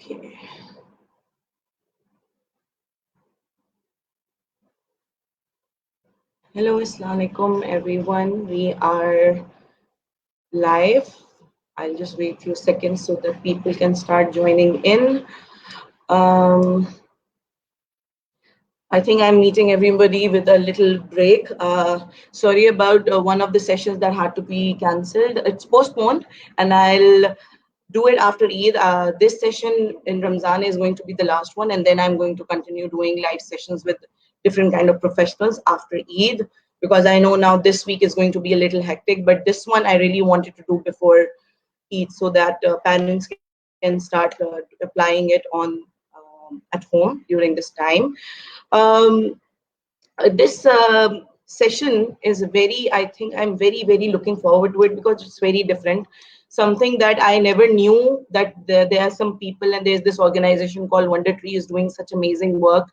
Okay. Hello, Assalamualaikum everyone. We are live. I'll just wait a few seconds so that people can start joining in. I think I'm meeting everybody with a little break. Sorry about one of the sessions that had to be cancelled. It's postponed, and I'll do it after Eid. This session in Ramzan is going to be the last one, and then I'm going to continue doing live sessions with different kind of professionals after Eid, because I know now this week is going to be a little hectic, but this one I really wanted to do before Eid so that parents can start applying it on at home during this time. Um, this session is very, I think I'm very looking forward to it because it's very different. Something that I never knew, that there are some people and there's this organization called Wonder Tree is doing such amazing work.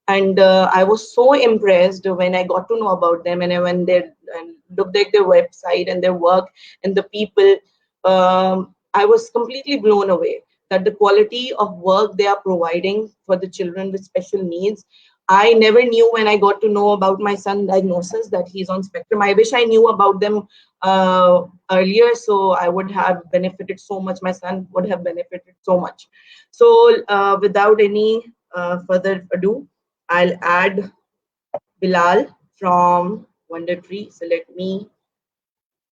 And I was so impressed when I got to know about them, and I went there and looked at their website and their work and the people. I was completely blown away that the quality of work they are providing for the children with special needs. I never knew when I got to know about my son diagnosis that he's on spectrum. I wish I knew about them earlier, so I would have benefited so much. My son would have benefited so much. So without any further ado, I'll add Bilal from Wonder Tree. So let me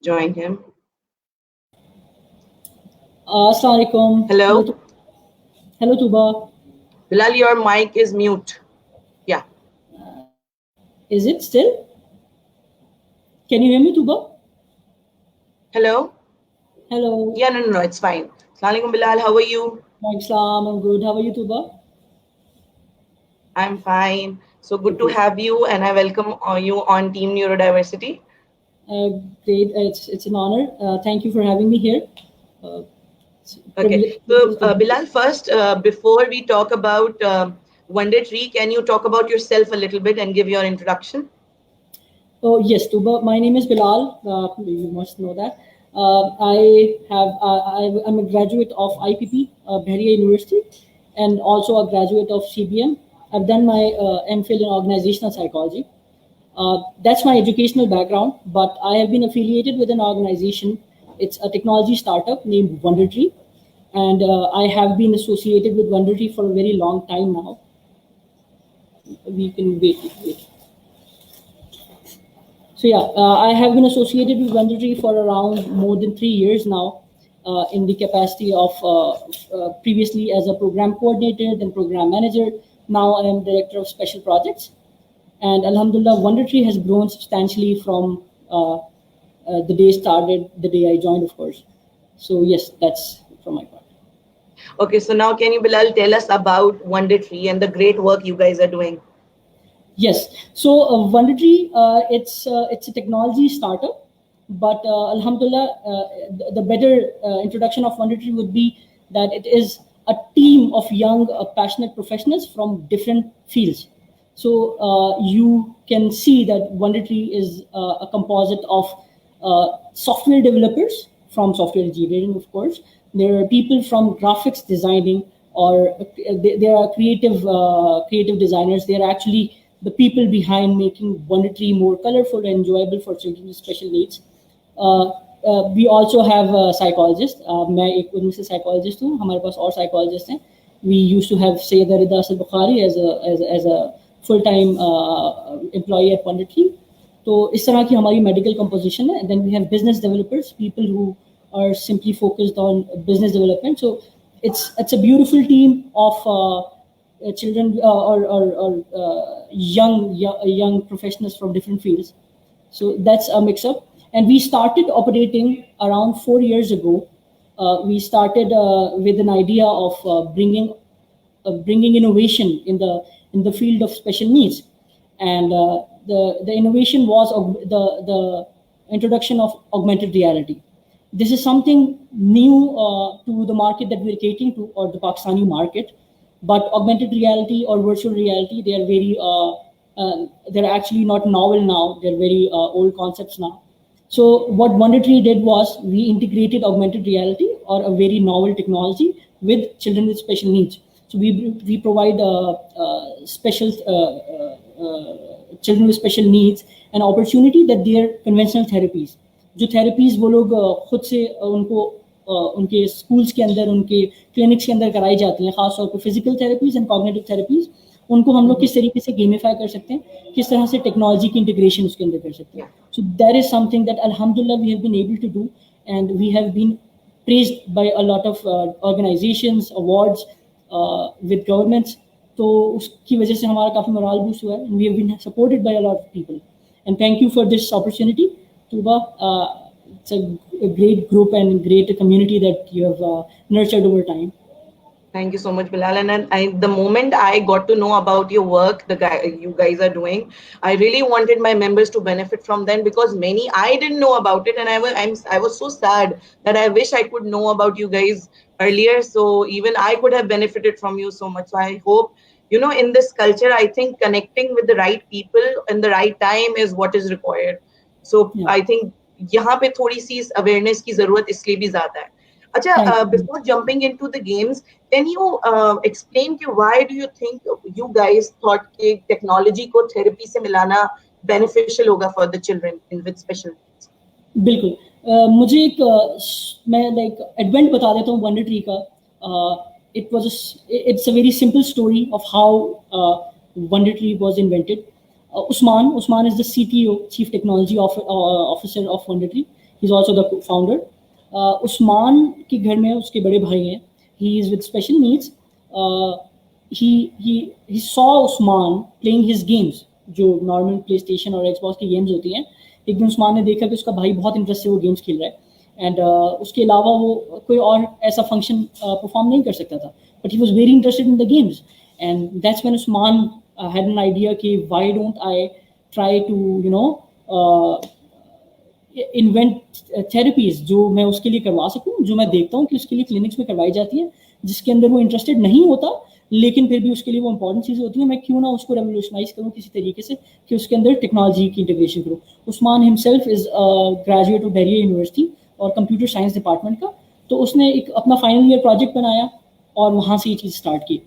join him. Assalamualaikum. Hello. Hello, Tuba. Bilal, your mic is mute. Yeah. Is it still? Can you hear me, Tuba? Hello. Hello. Yeah, no, it's fine. Assalamualaikum, Bilal. How are you? Salam. I'm good. How are you, Tuba? I'm fine. So good to have you, and I welcome you on Team Neurodiversity. Great. It's an honor. Thank you for having me here. Okay. So Bilal, first, before we talk about Wonder Tree, can you talk about yourself a little bit and give your introduction? Oh yes, Tuba. My name is Bilal. You must know that. I'm a graduate of IPP, Bahria University, and also a graduate of CBM. I've done my MPhil in organizational psychology. That's my educational background, but I have been affiliated with an organization. It's a technology startup named WonderTree, and I have been associated with WonderTree for a very long time now. We can wait. So yeah, I have been associated with WonderTree for around more than 3 years now, in the capacity of previously as a program coordinator, then program manager. Now I am director of special projects. And Alhamdulillah, WonderTree has grown substantially from the day started, the day I joined, of course. So yes, that's from my part. Okay, so now can you, Bilal, tell us about Wonder Tree and the great work you guys are doing? Yes, so WonderTree, it's a technology startup, but Alhamdulillah, the better introduction of WonderTree would be that it is a team of young, passionate professionals from different fields. So you can see that WonderTree is a composite of software developers from software engineering, of course. There are people from graphics designing, or there are creative designers. They are actually the people behind making WonderTree more colorful and enjoyable for children with special needs. We also have psychologists. मैं एक उनमें से psychologist हूँ. हमारे पास और psychologists हैं. We used to have Sayyida Rida Asad Bukhari as a full-time employee at WonderTree. तो इस तरह की हमारी medical composition है. And then we have business developers, people who are simply focused on business development. So it's a beautiful team of children or young professionals from different fields. So that's a mix-up. And we started operating around 4 years ago. We started with an idea of bringing innovation in the field of special needs, and the innovation was the introduction of augmented reality. This is something new to the market that we're catering to, or the Pakistani market. But augmented reality or virtual reality, they are they're actually not novel now. They're very old concepts now. So what WonderTree did was we integrated augmented reality, or a very novel technology, with children with special needs. So we provide special children with special needs an opportunity that their conventional therapies, जो therapies वो लोग खुद से उनको उनके schools के अंदर, उनके clinics के अंदर कराई जाती हैं, खास तौर पर physical therapies and cognitive therapies, उनको हम लोग किस तरीके से गेमिफाई कर सकते हैं, किस तरह से टेक्नोलॉजी की इंटीग्रेशन उसके अंदर कर सकते हैं. So that is something that alhamdulillah we have been able to do, and we have been praised by a lot of organizations, awards with governments. तो उसकी वजह से हमारा काफ़ी मोरल बूस्ट हुआ है, and we have been supported by a lot of people. And thank you for this opportunity, Tuba. It's a great group and great community that you have nurtured over time. Thank you so much, Bilal. And the moment I got to know about your work, you guys are doing, I really wanted my members to benefit from them, because I didn't know about it, and I was so sad that I wish I could know about you guys earlier. So even I could have benefited from you so much. So I hope, in this culture, I think connecting with the right people in the right time is what is required. So yeah. I think यहाँ पे थोड़ी सी awareness की जरूरत इसलिए भी ज़्यादा है. Acha, before jumping into the games, can you explain why do you think you guys thought कि technology को therapy से मिलाना beneficial होगा for the children with special needs? बिल्कुल. मुझे मैं advent बता देता हूँ Wonder Tree का. It's a very simple story of how Wonder Tree was invented. Usman is the CTO, Chief Technology Officer of Wonder Tree. He's also the founder. Usman के घर में उसके बड़े भाई हैं. He is with special needs. He saw Usman playing his games, जो normal PlayStation और Xbox की games होती हैं. एक दिन उस्मान ने देखा कि उसका भाई बहुत इंटरेस्ट से वो गेम्स खेल रहा है, एंड उसके अलावा वो कोई और ऐसा फंक्शन परफॉर्म नहीं कर सकता था, but he was very interested in the games. And that's when Usman had an idea कि why don't I try to invent therapies जो मैं उसके लिए करवा सकूं, जो मैं देखता हूं कि उसके लिए क्लिनिक्स में करवाई जाती है, जिसके अंदर वो इंटरेस्टेड नहीं होता लेकिन फिर भी उसके लिए वो इंपॉर्टेंट चीज़ें होती हैं. मैं क्यों ना उसको रेवोल्यूशनाइज करूं किसी तरीके से कि उसके अंदर टेक्नोलॉजी की इंटीग्रेशन करूं. Usman himself is graduate of barrier university और कंप्यूटर साइंस डिपार्टमेंट का. तो उसने एक अपना फाइनल ईयर प्रोजेक्ट बनाया और वहाँ से ये चीज़ स्टार्ट की.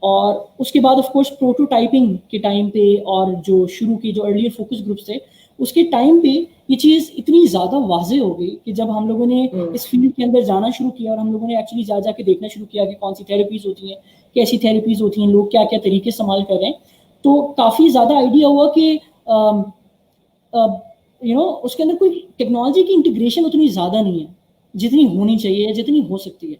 और उसके बाद ऑफ कोर्स प्रोटोटाइपिंग के टाइम पे और जो शुरू की जो अर्लियर फोकस ग्रुप्स थे उसके टाइम पे ये चीज़ इतनी ज़्यादा वाज़ेह हो गई कि जब हम लोगों ने इस फील्ड के अंदर जाना शुरू किया और हम लोगों ने एक्चुअली जा के देखना शुरू किया कि कौन सी थेरेपीज़ होती हैं, कैसी थेरेपीज़ होती हैं, लोग क्या क्या तरीके इस्तेमाल कर रहे हैं, तो काफ़ी ज़्यादा आइडिया हुआ कि उसके अंदर कोई टेक्नोलॉजी की इंटीग्रेशन उतनी ज़्यादा नहीं है जितनी होनी चाहिए, जितनी हो सकती है.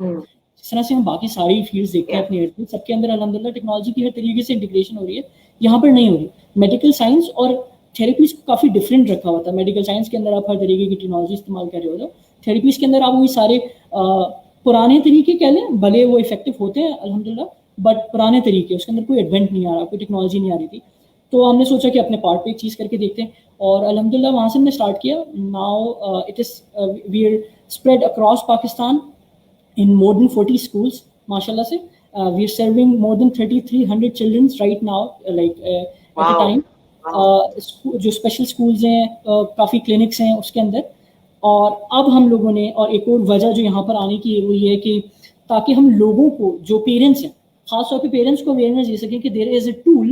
जिस तरह से हम बाकी सारी फील्ड्स देखते हैं अपने इर्द, सबके अंदर अल्हम्दुलिल्लाह टेक्नोलॉजी की हर तरीके से इंटीग्रेशन हो रही है, यहाँ पर नहीं हो रही. मेडिकल साइंस और थेरेपीज को काफ़ी डिफरेंट रखा हुआ था. मेडिकल साइंस के अंदर आप हर तरीके की टेक्नोलॉजी इस्तेमाल कर रहे हो, थेरेपीज के अंदर आप वही सारे पुराने तरीके कह लें, भले वो इफेक्टिव होते हैं अल्हम्दुलिल्लाह, बट पुराने तरीके, उसके अंदर कोई एडवेंट नहीं आ रहा, कोई टेक्नोलॉजी नहीं आ रही थी. तो हमने सोचा कि अपने पार्ट पे एक चीज़ करके देखते हैं और अल्हम्दुलिल्लाह वहाँ से हमने स्टार्ट किया. Now it is we are spread across Pakistan in more than 40 schools, mashallah se. We are serving more than 3,300 children right now, at a time. जो स्पेशल स्कूल्स हैं, काफ़ी क्लिनिक्स हैं उसके अंदर. और अब हम लोगों ने, और एक और वजह जो यहाँ पर आने की है वो ये है कि ताकि हम लोगों को, जो पेरेंट्स हैं, ख़ास तौर पे पेरेंट्स को अवेयरनेस दे सकें कि there is a tool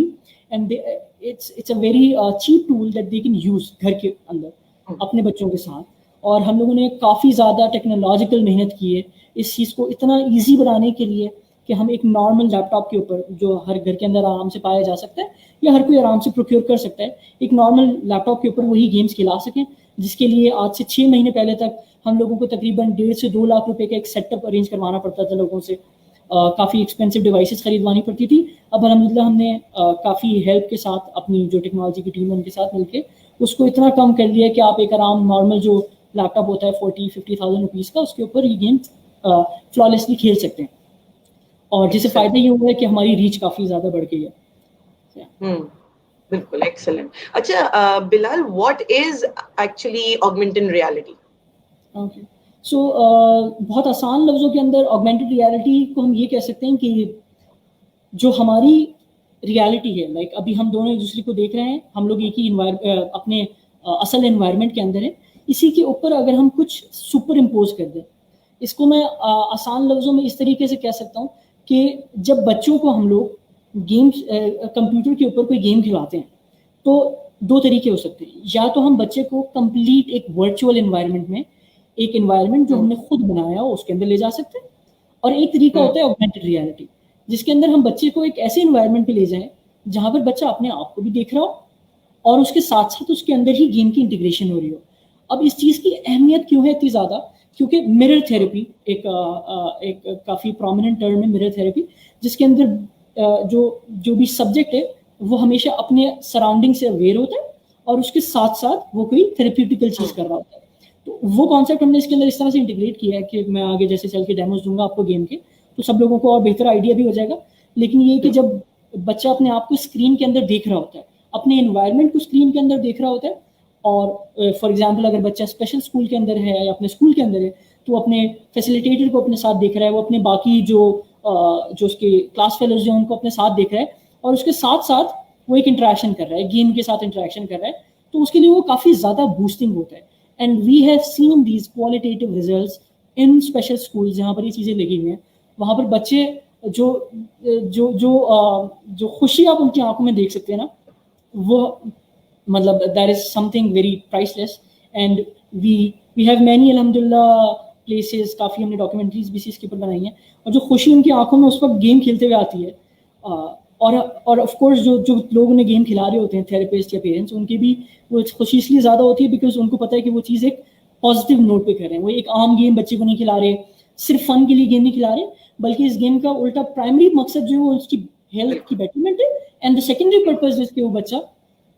and it's a very cheap tool that they can use घर के अंदर अपने बच्चों के साथ. और हम लोगों ने काफ़ी ज़्यादा टेक्नोलॉजिकल मेहनत की है इस चीज़ को इतना ईजी बनाने के लिए कि हम एक नॉर्मल लैपटॉप के ऊपर, जो हर घर के अंदर आराम से पाया जा सकता है या हर कोई आराम से प्रोक्योर कर सकता है, एक नॉर्मल लैपटॉप के ऊपर वही गेम्स खिला सकें, जिसके लिए आज से 6 महीने पहले तक हम लोगों को तकरीबन 1.5 से 2 लाख रुपए का एक सेटअप अरेंज करवाना पड़ता था लोगों से. काफ़ी एक्सपेंसिव डिवाइसेस खरीदवानी पड़ती थी. अब अल्हम्दुलिल्लाह हमने काफ़ी हेल्प के साथ अपनी जो टेक्नोलॉजी की टीम है उनके साथ मिलकर उसको इतना कम कर लिया कि आप एक आराम नॉर्मल जो लैपटॉप होता है 40-50,000 रुपीज़ का, उसके ऊपर ये गेम फ्लॉलेसली खेल सकते हैं. और जिससे फ़ायदा ये हुआ है कि हमारी रीच काफ़ी ज़्यादा बढ़ गई है. बिल्कुल, एक्सेलेंट. अच्छा Bilal, what is actually augmented reality? Okay, so बहुत आसान लफ्ज़ों के अंदर ऑगमेंटेड रियलिटी को हम ये कह सकते हैं कि जो हमारी रियलिटी है, लाइक अभी हम दोनों एक दूसरे को देख रहे हैं, हम लोग एक ही असल एनवायरनमेंट के अंदर है, इसी के ऊपर अगर हम कुछ सुपर इम्पोज कर दें, इसको मैं आसान लफ्जों में इस तरीके से कह सकता हूँ कि जब बच्चों को हम लोग गेम्स कंप्यूटर के ऊपर कोई गेम खिलाते हैं तो दो तरीके हो सकते हैं। या तो हम बच्चे को कंप्लीट एक वर्चुअल एनवायरनमेंट में, एक एनवायरनमेंट जो हमने खुद बनाया हो उसके अंदर ले जा सकते हैं, और एक तरीका होता है ऑगमेंटेड रियलिटी, जिसके अंदर हम बच्चे को एक ऐसे एनवायरनमेंट पे ले जाएं जहां पर बच्चा अपने आप को भी देख रहा हो और उसके साथ साथ उसके अंदर ही गेम की इंटीग्रेशन हो रही हो। अब इस चीज़ की अहमियत क्यों है इतनी ज़्यादा? क्योंकि मिरर थेरेपी एक काफ़ी प्रोमिनेंट टर्म है, मिरर थेरेपी, जिसके अंदर जो भी सब्जेक्ट है वो हमेशा अपने सराउंडिंग से अवेयर होता है और उसके साथ साथ वो कोई थेरेप्यूटिकल चीज़ कर रहा होता है। तो वो कॉन्सेप्ट हमने इसके अंदर इस तरह से इंटीग्रेट किया है कि मैं आगे जैसे चल के डेमोज दूंगा आपको गेम के, तो सब लोगों को और बेहतर आइडिया भी हो जाएगा। लेकिन ये कि जब बच्चा अपने आप को स्क्रीन के अंदर देख रहा होता है, अपने एनवायरनमेंट को स्क्रीन के अंदर देख रहा होता है, और फॉर एग्जांपल अगर बच्चा स्पेशल स्कूल के अंदर है या अपने स्कूल के अंदर है तो अपने फैसिलिटेटर को अपने साथ देख रहा है, वो अपने बाकी जो उसके क्लास फेलोज हैं उनको अपने साथ देख रहा है, और उसके साथ साथ वो एक इंटरेक्शन कर रहा है, गेम के साथ इंटरेक्शन कर रहा है, तो उसके लिए वो काफ़ी ज़्यादा बूस्टिंग होता है। And we have seen these qualitative results in special school जहाँ पर ये चीज़ें लगी हुई हैं। वहाँ पर बच्चे जो जो जो जो खुशी आप उनकी आंखों में देख सकते हैं ना, वो मतलब that is something very priceless. And we have many अल्हम्दुलिल्लाह प्लेसेस, काफ़ी हमने डॉक्यूमेंट्रीज भी इसके ऊपर बनाई हैं, और जो खुशी उनकी आंखों में उस वक्त गेम खेलते हुए आती है, और ऑफ कोर्स जो लोग उन्हें गेम खिला रहे होते हैं, थेरेपिस्ट या पेरेंट्स, उनकी भी वो खुशी इसलिए ज़्यादा होती है बिकॉज उनको पता है कि वो चीज़ एक पॉजिटिव नोट पे कर रहे हैं। वो एक आम गेम बच्चे को नहीं खिला रहे, सिर्फ फन के लिए गेम नहीं खिला रहे, बल्कि इस गेम का उल्टा प्राइमरी मकसद जो है वो उसकी हेल्थ की बेटरमेंट है, and the secondary purpose is कि वो बच्चा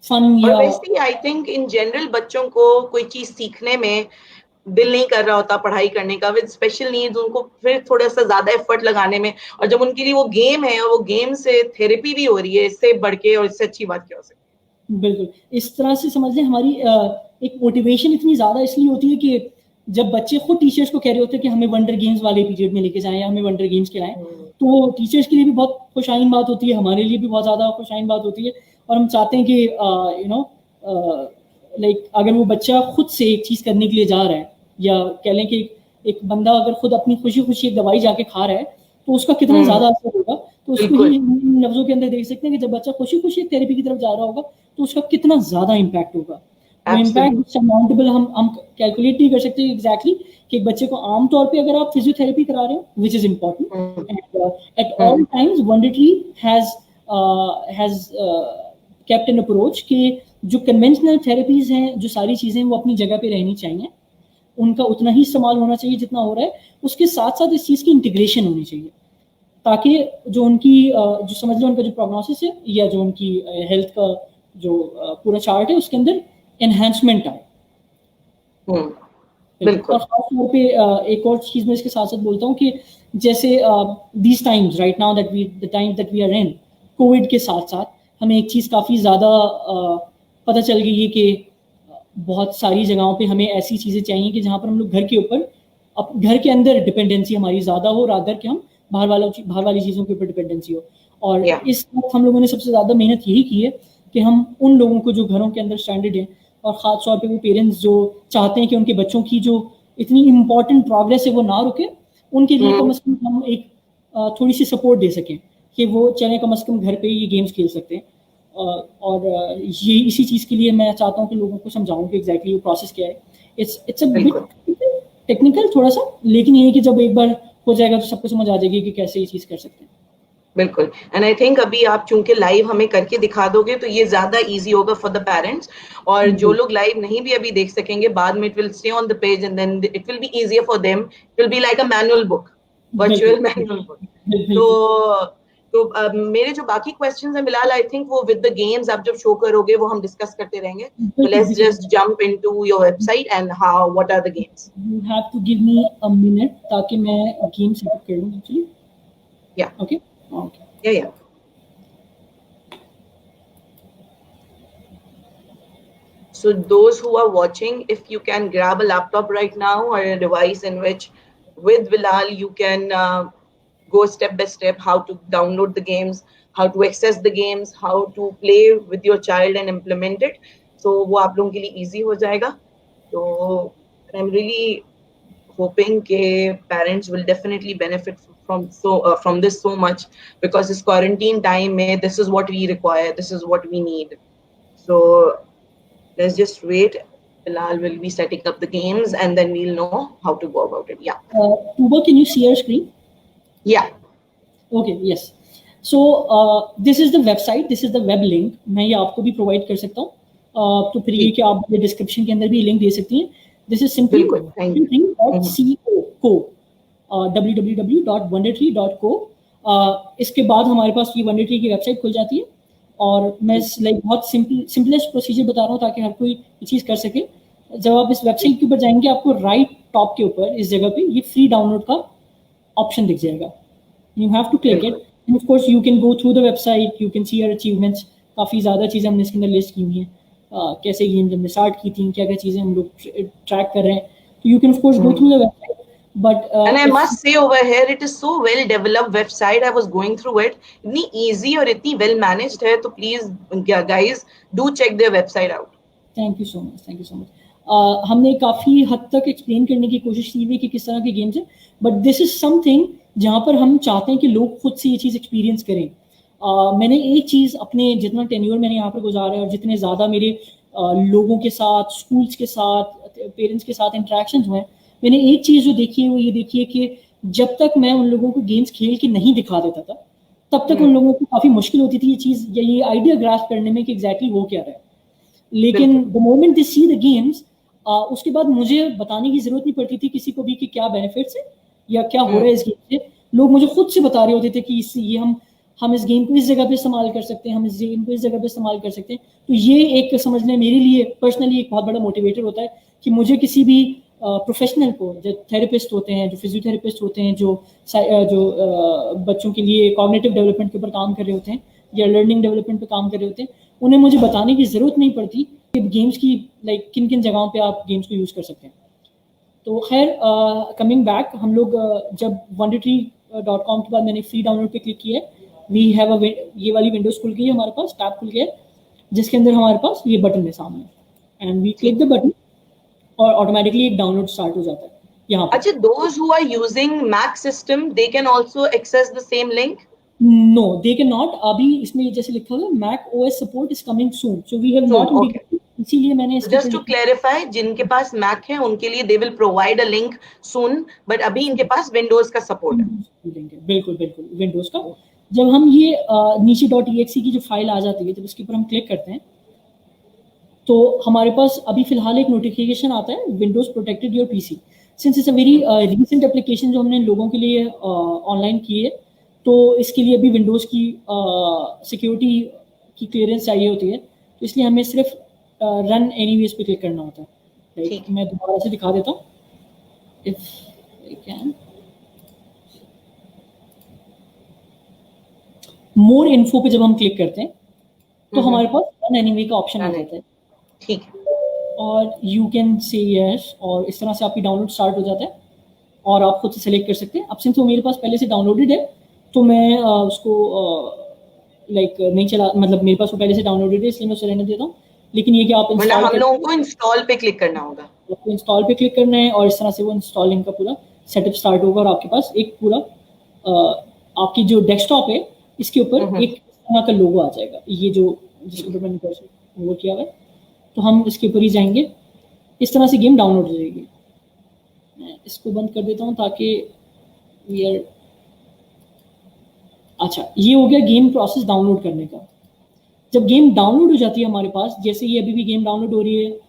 फन या वैसे आई थिंक इन जनरल बच्चों को कोई चीज सीखने में दिल नहीं कर रहा होता पढ़ाई करने का, विद स्पेशल नीड्स उनको फिर थोड़ा सा ज्यादा एफर्ट लगाने में, और जब उनके लिए वो गेम है और वो गेम से थेरेपी भी हो रही है, इससे बढ़ के और इससे अच्छी बात क्या हो सकती है। बिल्कुल इस तरह से समझ लें, हमारी एक मोटिवेशन इतनी ज़्यादा इसलिए होती है कि जब बच्चे खुद टीचर्स को कह रहे होते हैं कि हमें वंडर गेम्स वाले पीरियड में लेके जाएं या हमें वंडर गेम्स खिलाएं, तो टीचर्स के लिए भी बहुत खुशाइन बात होती है, हमारे लिए भी बहुत ज़्यादा खुशाइन बात होती है, और हम चाहते हैं कि यू नो लाइक अगर वो बच्चा खुद से एक चीज़ करने के लिए जा रहा है, या कह लें कि एक बंदा अगर खुद अपनी खुशी खुशी एक दवाई जाके खा रहा है तो उसका कितना ज़्यादा असर होगा, तो उसको ही इन लफ्ज़ों के अंदर देख सकते हैं कि जब बच्चा खुशी खुशी थेरेपी की तरफ जा रहा होगा तो उसका कितना ज़्यादा इम्पैक्ट होगा। वो इम्पैक्ट अमाउंटेबल हम कैलकुलेट नहीं कर सकते एग्जैक्टली कि एक बच्चे को आमतौर पे अगर आप फिजियोथेरेपी करा रहे हो, which is important, at all times WonderTree has kept an approach कि जो कन्वेंशनल थेरेपीज हैं, जो सारी चीज़ें वो अपनी जगह पे रहनी चाहिए, उनका उतना ही इस्तेमाल होना चाहिए जितना हो रहा है, उसके साथ साथ इस चीज़ की इंटीग्रेशन होनी चाहिए, ताकि जो उनकी जो समझ लो उनका जो प्रोग्नोसिस है या जो उनकी हेल्थ का जो पूरा चार्ट है उसके अंदर एनहेंसमेंट आए। और खासतौर पे एक और चीज़ मैं इसके साथ साथ बोलता हूँ कि जैसे these times right now that the time that we are in, COVID के साथ साथ हमें एक चीज़ काफ़ी ज़्यादा पता चल गई है कि बहुत सारी जगहों पे हमें ऐसी चीज़ें चाहिए कि जहाँ पर हम लोग घर के ऊपर घर के अंदर डिपेंडेंसी हमारी ज़्यादा हो, रादर कि हम बाहर वाली चीज़ों के ऊपर डिपेंडेंसी हो। और इस वक्त हम लोगों ने सबसे ज़्यादा मेहनत यही की है कि हम उन लोगों को जो घरों के अंदर स्टैंडर्ड हैं, और ख़ास तौर पे वो पेरेंट्स जो चाहते हैं कि उनके बच्चों की जो इतनी इम्पॉर्टेंट प्रोग्रेस है वो ना रुके, उनके लिए कम से कम हम एक थोड़ी सी सपोर्ट दे सकें कि वो चले कम से कम घर पे ये गेम्स खेल सकते हैं। और ये इसी चीज़ के लिए मैं चाहता हूँ कि लोगों को समझाऊँ कि एग्जैक्टली वो प्रोसेस क्या है। इट्स अ बिट टेक्निकल थोड़ा सा, लेकिन ये कि जब एक बार हो जाएगा तो सबको समझ आ जाएगी कि कैसे ये चीज़ कर सकते हैं। बिल्कुल, एंड आई थिंक अभी आप चूंकि लाइव हमें करके दिखा दोगे तो ये ज्यादा इजी होगा फॉर द पेरेंट्स, और जो लोग लाइव नहीं भी अभी देख सकेंगे बाद में it will stay on the page and then it will be easier for them, it will be like a manual book, virtual manual book. तो मेरे जो बाकी क्वेश्चंस हैं बिलाल, आई थिंक वो विद द गेम्स आप जब शो करोगे वो हम डिस्कस करते रहेंगे। So let's just jump into your website and what are the games? You have to give me a minute ताकि मैं गेम सेटअप कर लूँ actually. Yeah. Okay. Yeah. So those who are watching, if you can grab a laptop right now or a device in which with Bilal you can go step by step how to download the games, how to access the games, how to play with your child and implement it. So वो आप लोगों के लिए easy हो जाएगा. So I'm really hoping that parents will definitely benefit from this so much, because this quarantine time mein, this is what we require, this is what we need. So let's just wait. Bilal will be setting up the games and then we'll know how to go about it. Yeah. Tuba, can you see your screen? Yeah. Okay, yes. So this is the website, this is the web link. मैं ये आपको भी provide कर सकता हूँ. तो फिर ये कि आप डिस्क्रिप्शन के अंदर भी लिंक दे सकती हैं. This is simply www.co www.wondertree.co. इसके बाद हमारे पास ये वंडरट्री की वेबसाइट खुल जाती है और मैं लाइक बहुत सिंपलेस्ट प्रोसीजर बता रहा हूँ ताकि हर कोई ये चीज़ कर सके. जब आप इस वेबसाइट के ऊपर जाएंगे आपको राइट टॉप के ऊपर इस जगह पे ये फ्री डाउनलोड का ऑप्शन दिख जाएगा. You have to click it. And of course, you can go through the website. You can see your achievements. काफ़ी ज़्यादा चीज़ें हमने इसके अंदर लिस्ट की हुई हैं. कैसे गेम हमने स्टार्ट की थी, क्या क्या चीज़ें हम लोग ट्रैक कर रहे हैं. So you can of course go through the website. But and I must say over here, it is so well developed website. I was going through it. इतनी easy और इतनी well managed है. तो please guys do check their website out. Thank you so much. Thank you so much. हमने काफ़ी हद तक explain करने की कोशिश की हुई कि किस तरह के गेम्स हैं. But this is something जहाँ पर हम चाहते हैं कि लोग खुद से ये चीज़ एक्सपीरियंस करें. मैंने एक चीज़ अपने जितना टेन्योर मैंने यहाँ पर गुजारा है और जितने ज़्यादा मेरे लोगों के साथ, स्कूल्स के साथ, पेरेंट्स के साथ इंटरेक्शंस हुए हैं, मैंने एक चीज़ जो देखी है वो ये देखी है कि जब तक मैं उन लोगों को गेम्स खेल के नहीं दिखा देता था तब तक उन लोगों को काफ़ी मुश्किल होती थी ये चीज़ या ये आइडिया ग्रास्प करने में कि एग्जैक्टली वो क्या रहा है. लेकिन the moment they see the games, उसके बाद मुझे बताने की ज़रूरत नहीं पड़ती थी किसी को भी कि क्या बेनिफिट्स है या क्या हो रहा है इस गेम से. लोग मुझे खुद से बता रहे होते थे कि ये हम इस गेम को इस जगह पे इस्तेमाल कर सकते हैं, हम इस गेम को इस जगह पे इस्तेमाल कर सकते हैं. तो ये एक समझ लें मेरे लिए पर्सनली एक बहुत बड़ा मोटिवेटर होता है कि मुझे किसी भी प्रोफेशनल को, जो थेरेपिस्ट होते हैं, जो फिजियोथेरेपिस्ट होते हैं, जो बच्चों के लिए कॉग्निटिव डेवलपमेंट के ऊपर काम कर रहे होते हैं या लर्निंग डेवलपमेंट पे काम कर रहे होते हैं, उन्हें मुझे बताने की ज़रूरत नहीं पड़ती कि गेम्स की लाइक किन किन जगहों पे आप गेम्स को यूज़ कर सकते हैं. तो खैर कमिंग बैक, हम लोग जब wondertree.com के बाद मैंने फ्री डाउनलोड पे क्लिक किया, वी हैव ये वाली विंडोज़ खुल गई है, हमारे पास टैब खुल गया जिसके अंदर हमारे पास ये बटन है सामने, and we click the button और ऑटोमेटिकली एक डाउनलोड स्टार्ट हो जाता है यहाँ पर. अच्छा, those who are using Mac system, they can also access the same link? No, they cannot. अभी इसमें जैसे लिखा हुआ है Mac OS support is coming soon, so we have not. Okay. इसीलिए मैंने just to clarify, जिनके पास Mac है उनके लिए they will provide a link soon, but अभी इनके पास Windows का support है. बिल्कुल बिल्कुल Windows का. जब हम ये नीचे .exe की जो फाइल आ जाती है जब इसके ऊपर हम क्लिक करते हैं तो हमारे पास अभी फिलहाल एक नोटिफिकेशन आता है Windows protected your PC. Since it's a very recent application जो हमने लोगों के लिए ऑनलाइन की है, तो इसके लिए अभी विंडोज़ की सिक्योरिटी की क्लियरेंस चाहिए होती है, तो इसलिए हमें सिर्फ रन एनीवेज पे क्लिक करना होता है. ठीक, मैं दोबारा से दिखा देता हूँ if I can. More info पे जब हम क्लिक करते हैं तो हमारे पास रन एनीवे का ऑप्शन आ जाता है. ठीक है, और यू कैन से यस, और इस तरह से आपकी डाउनलोड स्टार्ट हो जाता है और आप खुद से सेलेक्ट कर सकते हैं. अब सिंस वो मेरे पास पहले से डाउनलोडेड है तो मैं उसको लाइक नहीं चला, मतलब मेरे पास वो पहले से डाउनलोडेड है इसलिए मैं उसे रहने देता हूँ. लेकिन ये कि आप हम लोगों को इंस्टॉल पे क्लिक करना होगा, आपको इंस्टॉल पे क्लिक करना है और इस तरह से वो इंस्टॉलिंग का पूरा सेटअप स्टार्ट होगा और आपके पास एक पूरा आपकी जो डेस्कटॉप है इसके ऊपर एक तरह का लोगो आ जाएगा, ये जो जिसके ऊपर मैंने वो किया हुआ है. तो हम इसके ऊपर ही जाएंगे, इस तरह से गेम डाउनलोड हो जाएगी. मैं इसको बंद कर देता हूँ ताकि वी आर. अच्छा, ये हो गया गेम प्रोसेस डाउनलोड करने का. जब गेम डाउनलोड हो जाती है हमारे पास, जैसे ये अभी भी गेम डाउनलोड हो रही है,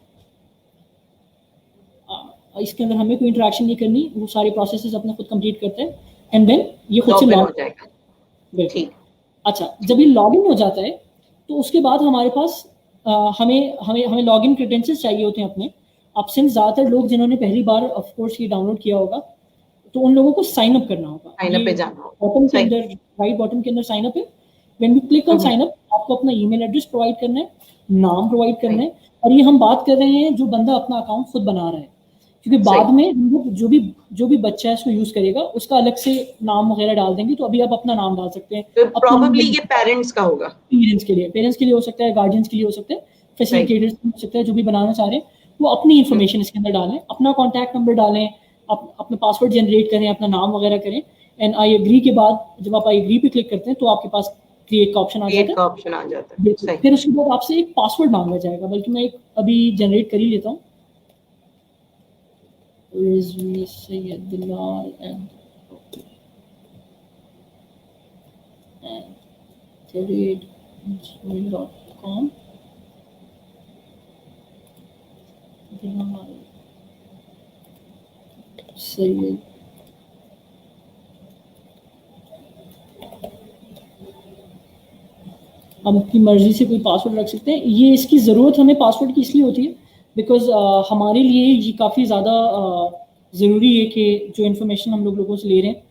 इसके अंदर हमें कोई इंटरेक्शन नहीं करनी, वो सारे प्रोसेसेस अपना खुद कंप्लीट करते हैं एंड देन ये खुद से लॉग हो जाएगा. ठीक. अच्छा, जब ये लॉगिन हो जाता है तो उसके बाद हमारे पास हमें लॉगिन क्रेडेंशियल्स चाहिए होते हैं अपने. अब सिंस ज़्यादातर लोग जिन्होंने पहली बार ऑफ कोर्स ये डाउनलोड किया होगा तो उन लोगों को साइन अप करना होगा. साइन अप पे जाना होगा, बॉटम के अंदर, राइट बॉटम के अंदर साइन अप है. When you click on sign up आपको अपना ईमेल एड्रेस प्रोवाइड करना है, नाम प्रोवाइड करना है, और ये हम बात कर रहे हैं जो बंदा अपना अकाउंट खुद बना रहा है, क्योंकि बाद में जो भी बच्चा है इसको यूज करेगा उसका अलग से नाम वगैरह डाल देंगे. तो अभी आप अपना नाम डाल सकते हैं. तो प्रोबेबली ये पेरेंट्स का होगा, पेरेंट्स के लिए हो सकता है, गार्डियंस के लिए हो सकता है, फैसिलिटेटर्स हो सकता है, जो भी बनाना चाह रहे हैं वो अपनी इन्फॉर्मेशन इसके अंदर डालें, अपना कॉन्टैक्ट नंबर डालें, आप अपना पासवर्ड जनरेट करें, अपना नाम वगैरह करें, एंड आई एग्री के बाद जब आप आई एग्री पे क्लिक करते हैं तो आपके पास क्रिएट का ऑप्शन आ जाता है। ऑप्शन आ जाता है, बिल्कुल। सही। फिर उसके बाद आपसे एक पासवर्ड मांगा जाएगा, बल्कि मैं एक अभी जनरेट कर ही लेता हूँ। रिजवी सैयद बिलाल @gmail.com बिलाल सैयद। हम अपनी मर्जी से कोई पासवर्ड रख सकते हैं। ये इसकी ज़रूरत हमें पासवर्ड की इसलिए होती है बिकॉज हमारे लिए ये काफ़ी ज़्यादा ज़रूरी है कि जो इन्फॉर्मेशन हम लोगों से ले रहे हैं,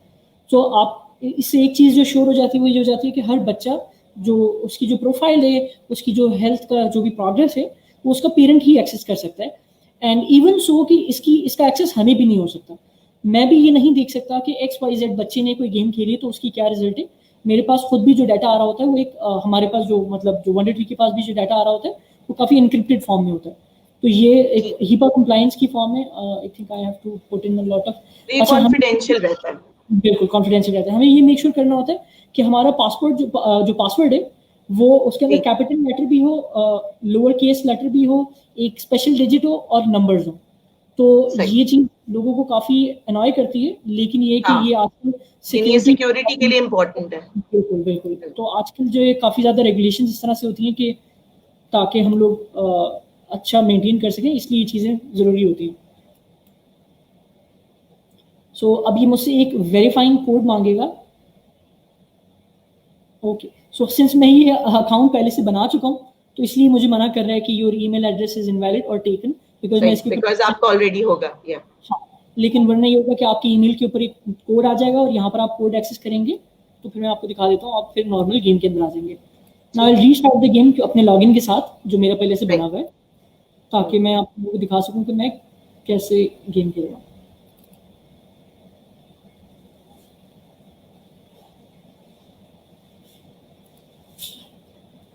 तो आप इससे एक चीज़ जो श्योर हो जाती है वो ये हो जाती है कि हर बच्चा जो उसकी जो प्रोफाइल है, उसकी जो हेल्थ का जो भी प्रोग्रेस है, वो उसका पेरेंट ही एक्सेस कर सकता है। एंड इवन सो कि इसका एक्सेस हमें भी नहीं हो सकता। मैं भी ये नहीं देख सकता कि XYZ बच्चे ने कोई गेम खेली तो उसकी क्या रिजल्ट है। मेरे पास खुद भी जो डाटा आ रहा होता है वो एक हमारे पास जो मतलब जो वंडर ट्री के पास भी जो डाटा आ रहा होता है वो काफ़ी इनक्रिप्टेड फॉर्म में होता है। तो ये एक HIPAA कंप्लायंस की फॉर्म है। I think I have to put in a lot of, confidential रहता है, बिल्कुल कॉन्फिडेंशियल रहता है। हमें ये मेक श्योर करना होता है कि हमारा पासवर्ड जो पासवर्ड है वो उसके अंदर कैपिटल लेटर भी हो, लोअर केस लेटर भी हो, एक स्पेशल डिजिट हो और नंबर्स हो। तो ये चीज लोगों को काफी अनॉय करती है, लेकिन ये कि ये आजकल सिक्योरिटी के लिए इम्पोर्टेंट है। बिल्कुल बिल्कुल। तो आजकल जो है काफी ज्यादा रेगुलेशन इस तरह से होती हैं कि ताकि हम लोग अच्छा मेंटेन कर सकें, इसलिए ये चीजें जरूरी होती हैं। सो अब ये मुझसे एक वेरीफाइंग कोड मांगेगा। ओके, सो सिंस मैं ये अकाउंट पहले से बना चुका हूँ तो इसलिए मुझे मना कर रहा है कि your email address is invalid और टेकन, बिकॉज मैं इसके बिकॉज आपका ऑलरेडी होगा। हाँ, लेकिन वरना ये होगा कि आपकी ईमेल के ऊपर एक कोड आ जाएगा और यहाँ पर आप कोड एक्सेस करेंगे तो फिर मैं आपको दिखा देता हूँ, आप फिर नॉर्मल गेम के अंदर आ जाएंगे। Now I will restart the game अपने लॉगिन के साथ जो मेरा पहले से बना हुआ है, ताकि मैं आप लोगों को दिखा सकूं कि मैं कैसे गेम खेल रहा हूँ।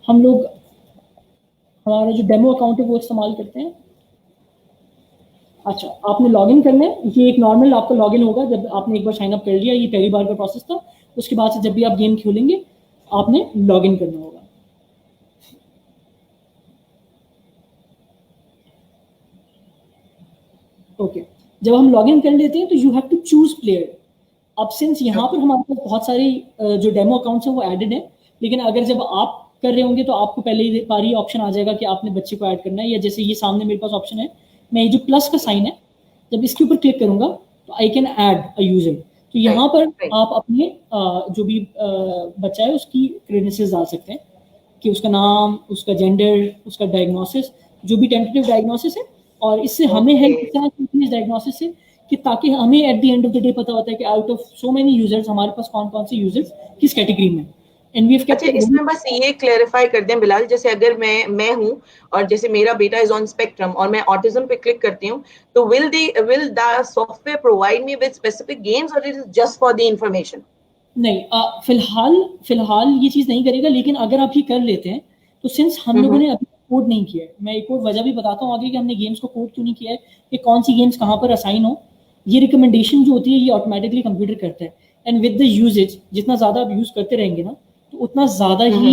हम लोग हमारा जो डेमो अकाउंट है वो इस्तेमाल करते हैं। अच्छा, आपने लॉगिन करना है। ये एक नॉर्मल आपका लॉगिन होगा जब आपने एक बार साइन अप कर लिया, ये पहली बार का प्रोसेस था। उसके बाद से जब भी आप गेम खेलेंगे आपने लॉगिन करना होगा। ओके, जब हम लॉगिन कर लेते हैं तो you have to choose player. अब सिंस यहाँ पर हमारे पास बहुत सारी जो डेमो अकाउंट्स हैं वो एडेड है, लेकिन अगर जब आप कर रहे होंगे तो आपको पहले ही बार ही ऑप्शन आ जाएगा कि आपने बच्चे को ऐड करना है। या जैसे ये सामने मेरे पास ऑप्शन है, मैं ये जो प्लस का साइन है जब इसके ऊपर क्लिक करूंगा तो I can add a user. तो यहाँ पर आप अपने जो भी बच्चा है उसकी क्रेडेंशियल्स डाल सकते हैं कि उसका नाम, उसका जेंडर, उसका डायग्नोसिस, जो भी टेंटेटिव डायग्नोसिस है। और इससे हमें हेल्प करना है डायग्नोसिस से कि ताकि हमें at the end of the day पता होता है कि out of so many users हमारे पास कौन कौन से यूजर्स किस कैटेगरी में। अच्छा, इसमें बस ये क्लेरिफाई कर दें बिलाल, जैसे अगर मैं हूं और जैसे मेरा बेटा इज ऑन स्पेक्ट्रम और मैं ऑटिज्म पे क्लिक करती हूँ, तो will the software provide me with specific games और it is just for the information? नहीं, फिलहाल ये चीज नहीं करेगा, लेकिन अगर आप ये कर लेते हैं तो सिंस हम लोगों ने अभी कोड नहीं किया है, मैं एक और वजह भी बताता हूँ आगे कि हमने गेम्स को कोड क्यों नहीं किया है कि कौन सी गेम्स कहाँ पर असाइन हो। ये रिकमेंडेशन जो होती है ये ऑटोमेटिकली कंप्यूटर करता है, एंड विद द यूजेज जितना ज्यादा आप यूज करते रहेंगे ना तो उतना ज्यादा ही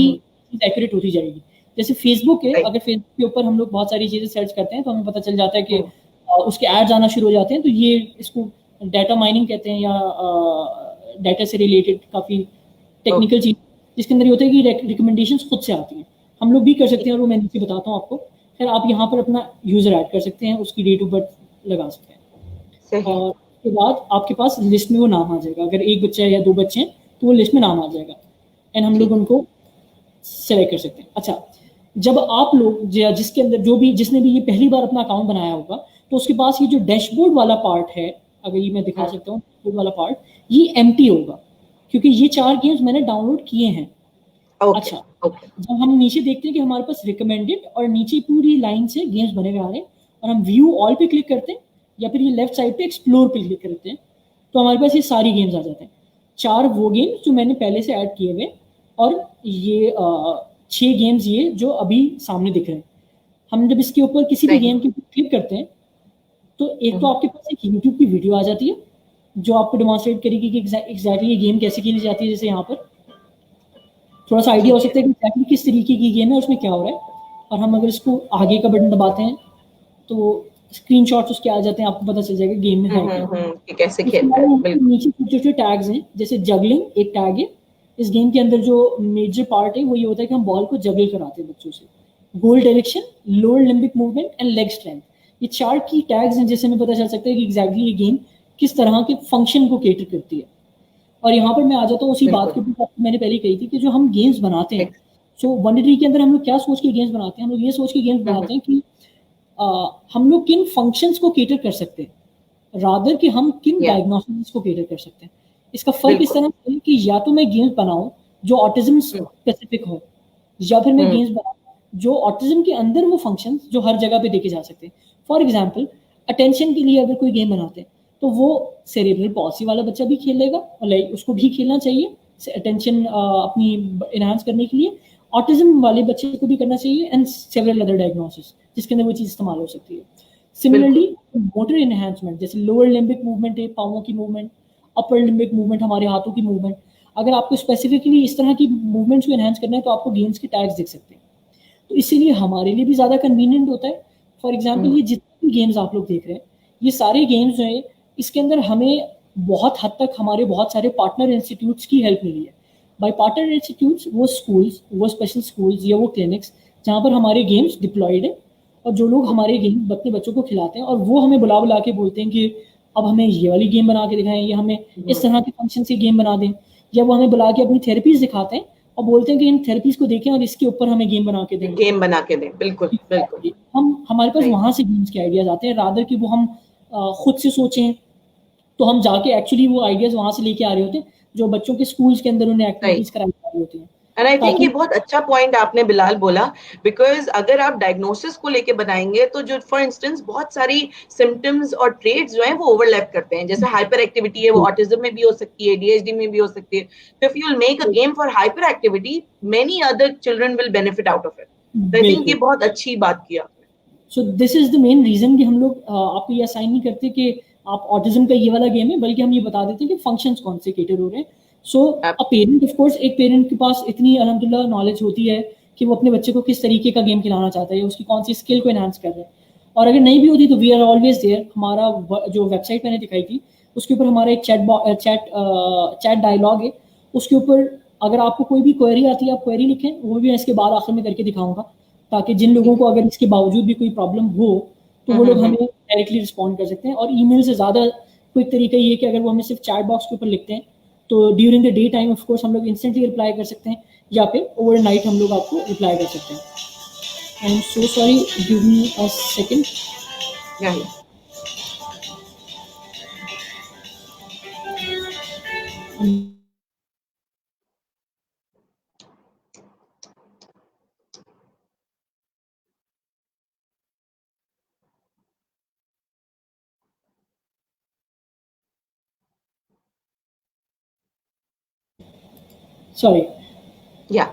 एक्यूरेट होती जाएगी। जैसे फेसबुक है, अगर फेसबुक के ऊपर हम लोग बहुत सारी चीजें सर्च करते हैं तो हमें पता चल जाता है कि उसके एड्स आना शुरू हो जाते हैं, तो ये इसको डाटा माइनिंग कहते हैं या डाटा से रिलेटेड काफ़ी टेक्निकल चीज जिसके अंदर ये होता है कि रिकमेंडेशंस खुद से आती हैं। हम लोग भी कर सकते हैं और वो मैं नीचे बताता हूँ आपको। फिर आप यहाँ पर अपना यूजर ऐड कर सकते हैं, उसकी डेट ऑफ बर्थ लगा सकते हैं और उसके बाद आपके पास लिस्ट में वो नाम आ जाएगा। अगर एक बच्चा है या दो बच्चे हैं तो वो लिस्ट में नाम आ जाएगा एंड हम लोग उनको सेलेक्ट कर सकते हैं। अच्छा, जब आप लोग जिसके अंदर जिसने भी ये पहली बार अपना अकाउंट बनाया होगा तो उसके पास ये जो डैशबोर्ड वाला पार्ट है, अगर ये मैं दिखा सकता हूँ, डैशबोर्ड वाला पार्ट ये एम्प्टी होगा क्योंकि ये 4 गेम्स मैंने डाउनलोड किए हैं। अच्छा, जब हम नीचे देखते हैं कि हमारे पास रिकमेंडेड और नीचे पूरी लाइन से गेम्स बने हुए आ रहे हैं और हम व्यू ऑल पे क्लिक करते हैं या फिर ये लेफ्ट साइड पे एक्सप्लोर पे क्लिक करते हैं तो हमारे पास ये सारी गेम्स आ जाते हैं। 4 वो गेम्स जो मैंने पहले से ऐड किए हुए और ये 6 गेम्स ये जो अभी सामने दिख रहे हैं। हम जब इसके ऊपर किसी भी गेम के ऊपर क्लिक करते हैं तो एक तो आपके पास एक यूट्यूब की वीडियो आ जाती है जो आपको डेमोन्स्ट्रेट करेगी कि एग्जैक्टली ये गेम कैसे खेली जाती है। जैसे यहाँ पर थोड़ा सा आइडिया हो सकता है कि एग्जैक्टली किस तरीके की गेम है, उसमें क्या हो रहा है। और हम अगर इसको आगे का बटन दबाते हैं तो स्क्रीनशॉट्स उसके आ जाते हैं, आपको पता चल जाएगा गेम में है क्या। कि कैसे खेल रहा है। बिल्कुल। नीचे छोटे छोटे टैग्स हैं, जैसे जगलिंग एक टैग है। इस गेम के अंदर जो मेजर पार्ट है वो ये होता है कि हम बॉल को जगल कराते हैं बच्चों से। Goal direction, lower limbic movement and leg strength, ये 4 की टैग्स हैं जिससे हमें पता चल सकता है कि एग्जैक्टली ये गेम किस तरह के फंक्शन को केटर करती है। और यहाँ पर मैं आ जाता हूँ उसी बात के ऊपर मैंने पहले कही थी कि जो हम गेम्स बनाते हैं, सो वनडरी के अंदर हम लोग क्या सोच के गेम्स बनाते हैं, हम लोग ये सोच के गेम्स बनाते हैं कि हम लोग किन फंक्शंस को केटर कर सकते हैं, रादर कि हम किन डायग्नोसिस को केटर कर सकते हैं। इसका फर्क इस तरह है कि या तो मैं गेम्स बनाऊं जो ऑटिज्म स्पेसिफिक हो, या फिर मैं गेम्स बनाऊं जो ऑटिज्म के अंदर वो फंक्शंस जो हर जगह पे देखे जा सकते हैं। फॉर एग्जांपल अटेंशन के लिए अगर कोई गेम बनाते हैं तो वो सेरेब्रल पॉल्सी वाला बच्चा भी खेलेगा, लाइक उसको भी खेलना चाहिए अटेंशन अपनी इनहांस करने के लिए। ऑटिज्म वाले बच्चे को भी करना चाहिए एंड सेवरल अदर डायग्नोसिस जिसके अंदर वो चीज इस्तेमाल हो सकती है। सिमिलरली मोटर एनहांसमेंट, जैसे लोअर लिम्बिक मूवमेंट है, पाँवों की मूवमेंट, अपर लिम्बिक मूवमेंट हमारे हाथों की मूवमेंट, अगर आपको स्पेसिफिकली इस तरह की मूवमेंट्स को एनहांस करना है तो आपको गेम्स के टैग्स दिख सकते हैं। तो इसीलिए हमारे लिए भी ज़्यादा कन्वीनियंट होता है। फॉर एग्जाम्पल ये जितने भी गेम्स आप लोग देख रहे हैं, ये सारे गेम्स जो है इसके अंदर हमें बहुत हद तक हमारे बहुत सारे पार्टनर इंस्टीट्यूट्स की हेल्प मिली है। बाय पार्टनर इंस्टीट्यूट्स वो स्कूल्स, वो स्पेशल स्कूल्स या वो क्लिनिक्स जहाँ पर हमारे गेम्स डिप्लॉयड है, और जो लोग हमारे गेम अपने बच्चों को खिलाते हैं और वो हमें बुला बुला के बोलते हैं कि अब हमें ये वाली गेम बना के दिखाएं, या हमें इस तरह के फंक्शन से गेम बना दें, या वो हमें बुला के अपनी थेरेपीज दिखाते हैं और बोलते हैं कि इन थेरेपीज को देखें और इसके ऊपर हमें गेम बना के दें। गेम बना के दें, बिल्कुल बिल्कुल। हमारे पास वहां से गेम्स के आइडियाज आते हैं, रादर कि वो हम खुद से सोचें। तो हम जाके एक्चुअली वो आइडियाज वहां से लेके आ रहे होते हैं जो बच्चों के स्कूल्स के अंदर उन्हें एक्टिविटीज कराई जा रही होती हैं। एंड आई थिंक ये बहुत अच्छा पॉइंट आपने बिलाल बोला, बिकॉज अगर आप डायग्नोसिस को लेके बनाएंगे तो जो फॉर इंस्टेंस बहुत सारी सिम्टम्स और ट्रेड्स जो हैं वो ओवरलैप करते हैं। जैसे हाइपर एक्टिविटी है, वो ऑटिज्म में भी हो सकती है, एडीएचडी में भी हो सकती है। तो if you will make a game for hyperactivity, many other children will benefit out of it. I think ये बहुत अच्छी बात की आपने। So this is the main reason कि हम लोग आपको ये असाइन नहीं करते कि आप ऑटिज्म का ये वाला गेम है, बल्कि हम ये बता देते हैं कि फंक्शंस कौन से केटर हो रहे हैं। सो अ पेरेंट, ऑफ कोर्स एक पेरेंट के पास इतनी अल्हम्दुलिल्लाह नॉलेज होती है कि वो अपने बच्चे को किस तरीके का गेम खिलाना चाहता है, उसकी कौन सी स्किल को एनहांस कर रहे हैं। और अगर नहीं भी होती तो वी आर ऑलवेज देयर। हमारा जो वेबसाइट मैंने दिखाई थी उसके ऊपर हमारा एक चैट डायलॉग है, उसके ऊपर अगर आपको कोई भी क्वेरी आती है आप क्वेरी लिखें, वो भी मैं इसके बाद आखिर में करके दिखाऊंगा, ताकि जिन लोगों को अगर इसके बावजूद भी कोई प्रॉब्लम हो तो वो लोग हमें डायरेक्टली रिस्पॉन्ड कर सकते हैं। और ईमेल से ज़्यादा क्विक तरीका ये है कि अगर वो हमें सिर्फ चैट बॉक्स के ऊपर लिखते हैं तो during the day time of course हम लोग इंस्टेंटली रिप्लाई कर सकते हैं, या फिर ओवरनाइट हम लोग आपको रिप्लाई कर सकते हैं। I am so sorry, give me a second. Sorry, या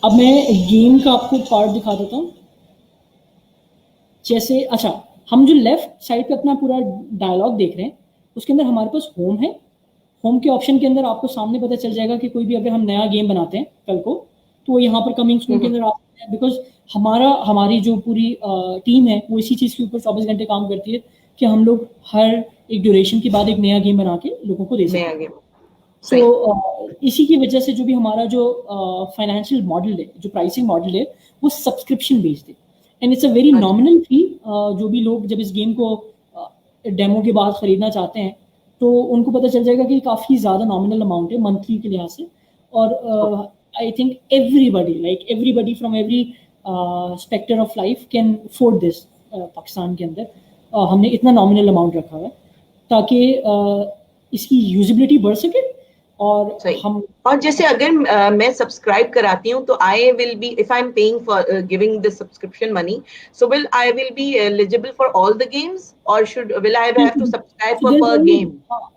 अब मैं गेम का आपको पार्ट दिखा देता हूँ। जैसे अच्छा, हम जो लेफ्ट साइड पे अपना पूरा डायलॉग देख रहे हैं उसके अंदर हमारे पास होम है। होम के ऑप्शन के अंदर आपको सामने पता चल जाएगा कि कोई भी अगर हम नया गेम बनाते हैं कल को तो वो यहाँ पर कमिंग सून के अंदर आ सकते हैं। बिकॉज हमारी जो पूरी टीम है वो इसी चीज़ के ऊपर 24 घंटे काम करती है कि हम लोग हर एक ड्यूरेशन के बाद एक नया गेम बना के लोगों को दे सकते हैं। तो इसी की वजह से जो भी हमारा जो फाइनेंशियल मॉडल है, जो प्राइसिंग मॉडल है, वो सब्सक्रिप्शन बेस्ड है and it's a very nominal fee. जो भी लोग जब इस गेम को डेमो के बाद खरीदना चाहते हैं तो उनको पता चल जाएगा कि काफ़ी ज़्यादा नॉमिनल अमाउंट है मंथली के लिहाज से। और I think everybody from every spectre of life can afford this. Pakistan के अंदर हमने इतना नॉमिनल अमाउंट रखा हुआ है ताकि इसकी यूजिबिलिटी बढ़ सके। और जैसे अगर मैं सब्सक्राइब कराती हूँ तो I will be, if I am paying for giving this subscription money, so will I will be eligible for all the games और will I have to subscribe for per game?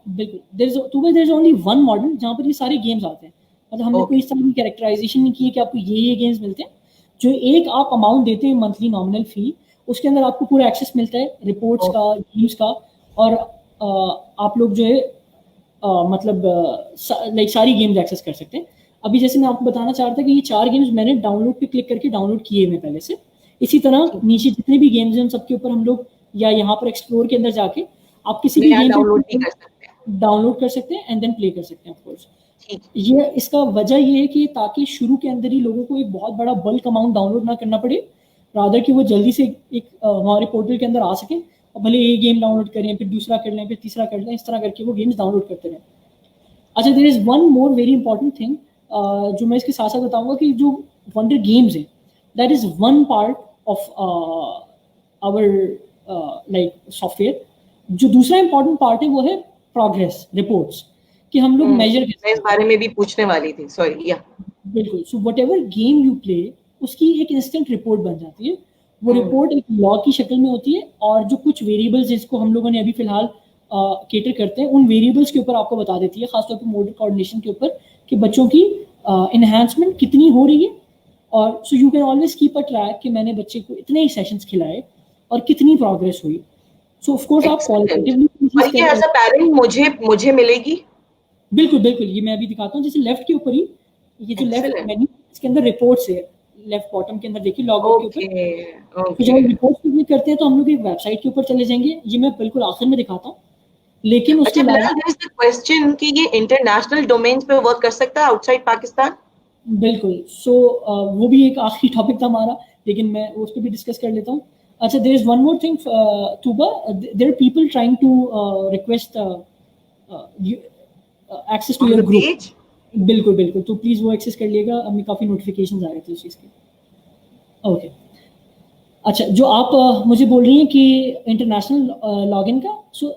बिल्कुल, there is only one model जहाँ पर ये सारे games आते हैं। मतलब हमने कोई इस तरह की कैरेक्टराइजेशन नहीं की है कि आपको ये गेम्स मिलते हैं। जो एक आप अमाउंट देते हैं मंथली नॉमिनल फी, उसके अंदर आपको पूरा एक्सेस मिलता है रिपोर्ट्स का, गेम्स का, और आप लोग जो है मतलब लाइक सारी गेम्स एक्सेस कर सकते हैं। अभी जैसे मैं आपको बताना चाह रहा था कि ये 4 गेम्स मैंने डाउनलोड पे क्लिक करके डाउनलोड किए हुए पहले से। इसी तरह नीचे जितने भी गेम्स हैं उन सबके ऊपर हम लोग, या यहाँ पर एक्सप्लोर के अंदर जाके आप किसी भी गेम डाउनलोड नहीं कर सकते, डाउनलोड कर सकते हैं एंड देन प्ले कर सकते हैं ऑफ कोर्स। ठीक। ये इसका वजह ये है कि ताकि शुरू के अंदर ही लोगों को एक बहुत बड़ा बल्क अमाउंट डाउनलोड ना करना पड़े, रादर कि वो जल्दी से एक हमारे पोर्टल के अंदर आ सके और भले एक गेम डाउनलोड करें, फिर दूसरा कर लें, फिर तीसरा कर लें, इस तरह करके वो गेम्स डाउनलोड करते रहें। अच्छा, there is one more very important thing जो मैं इसके साथ साथ बताऊंगा कि जो वंडर गेम्स है, that is one part of our like software. जो दूसरा इंपॉर्टेंट पार्ट है वो है प्रोग्रेस रिपोर्ट्स, कि हम लोग मेजर मैं इस बारे में भी पूछने वाली थी, सॉरी। या बिल्कुल। So what ever game you play, उसकी एक इंस्टेंट रिपोर्ट बन जाती है। वो रिपोर्ट एक लॉग की शक्ल में होती है, और जो कुछ वेरिएबल्स जिसको हम लोगों ने अभी फिलहाल केटर करते हैं, उन वेरिएबल्स के ऊपर आपको बता देती है, खासतौर पर मोडल कोऑर्डिनेशन के ऊपर, कि बच्चों की इन्हांसमेंट कितनी हो रही है। और सो you can always keep a track कि मैंने बच्चे को इतने ही सेशंस खिलाए और कितनी प्रोग्रेस हुई। सो ऑफ कोर्स आप क्वालिटेटिवली और ये एज अ पेरेंट मुझे मिलेगी? बिल्कुल बिल्कुल, ये मैं अभी दिखाता हूँ। जैसे लेफ्ट के ऊपर ही ये जो लेफ्ट मेन्यू, इसके अंदर रिपोर्ट्स है, लेफ्ट बॉटम के अंदर देखिए लॉग आउट के ऊपर। तो जब हम रिपोर्ट पे क्लिक करते हैं तो हम लोग एक वेबसाइट के ऊपर चले जाएंगे, ये मैं बिल्कुल आखिर में दिखाता हूँ। लेकिन उसके अच्छा Bilal, there is the question कि ये इंटरनेशनल डोमेन्स पे वर्क कर सकता है आउटसाइड पाकिस्तान? बिल्कुल। सो वो भी एक आखिरी टॉपिक था हमारा, लेकिन मैं उस पर भी डिस्कस कर लेता हूँ। अच्छा, there is one more thing Tuba, there are people trying to request access to your group. बिल्कुल बिल्कुल, तो प्लीज़ वो एक्सेस कर लिएगा, हमें काफ़ी नोटिफिकेशन आ रहे थे उस चीज़ के। ओके। अच्छा, जो आप मुझे बोल रही हैं कि इंटरनेशनल लॉगिन का, so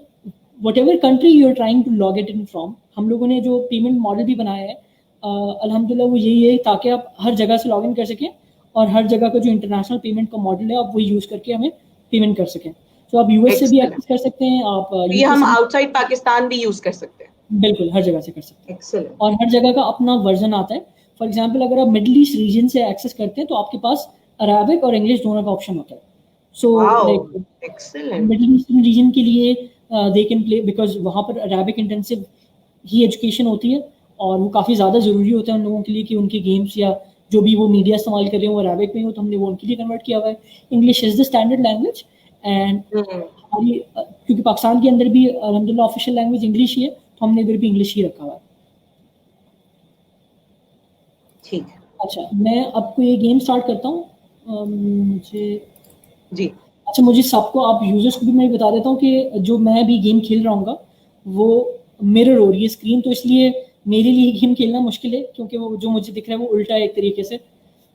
whatever country you are trying to log it in from, हम लोगों ने जो पेमेंट मॉडल भी बनाया है अल्हम्दुलिल्लाह वो यही है, ताकि आप हर जगह से लॉगिन कर सकें और हर जगह का जो इंटरनेशनल पेमेंट का मॉडल है आप वो यूज़ करके हमें पेमेंट कर सकें। तो आप यूएस से भी एक्सेस कर सकते हैं, आप ये हम आउटसाइड पाकिस्तान भी यूज कर सकते हैं? बिल्कुल, हर जगह से कर सकते हैं। एक्सीलेंट। और हर जगह का अपना वर्जन आता है। फॉर एग्जांपल, अगर आप मिडिल ईस्ट रीजन से एक्सेस करते हैं तो आपके पास अरेबिक और इंग्लिश दोनों का ऑप्शन होता है। So like excellent. Middle eastern region के लिए दे कैन प्ले, बिकॉज वहाँ पर अरेबिक इंटेंसिव ही एजुकेशन होती है, और वो काफ़ी ज़्यादा ज़रूरी होता है उन लोगों के लिए कि उनके गेम्स या जो भी वो मीडिया इस्तेमाल कर रहे हो वो अरेबिक में हो, तो हमने वो उनके लिए कन्वर्ट किया हुआ है। English is the standard language, and हमारी क्योंकि पाकिस्तान के अंदर भी अल्हम्दुलिल्लाह ऑफिशियल लैंग्वेज इंग्लिश ही है, तो हमने इधर भी इंग्लिश ही रखा हुआ है। ठीक। अच्छा, मैं आपको ये गेम स्टार्ट करता हूँ। मुझे जी। अच्छा, मुझे सबको, आप यूजर्स को भी मैं बता देता हूँ कि जो मैं भी गेम खेल रहा हूँ वो मिरर हो रही है स्क्रीन, तो इसलिए मेरे लिए गेम खेलना मुश्किल है, क्योंकि वो जो मुझे दिख रहा है वो उल्टा है एक तरीके से।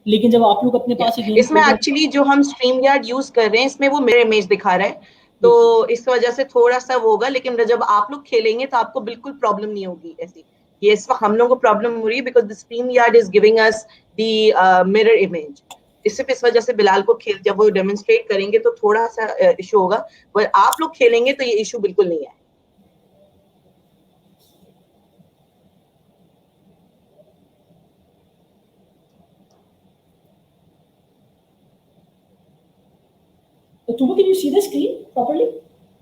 लेकिन जब आप लोग अपने पास ये गेम इसमें एक्चुअली जो हम स्ट्रीम यार्ड यूज कर रहे हैं इसमें वो मिरर इमेज दिखा रहा है, तो इस वजह से थोड़ा सा वो होगा, लेकिन जब आप लोग खेलेंगे तो आपको बिल्कुल प्रॉब्लम नहीं होगी ऐसी। ये इस वक्त हम लोगों को प्रॉब्लम हो रही है because the stream yard is giving us the mirror image. सिर्फ इस वजह से बिलाल को खेल जब वो डेमोन्स्ट्रेट करेंगे तो थोड़ा सा इशू होगा, पर आप लोग खेलेंगे तो ये इशू बिल्कुल नहीं है। Tuba, can you see the screen properly?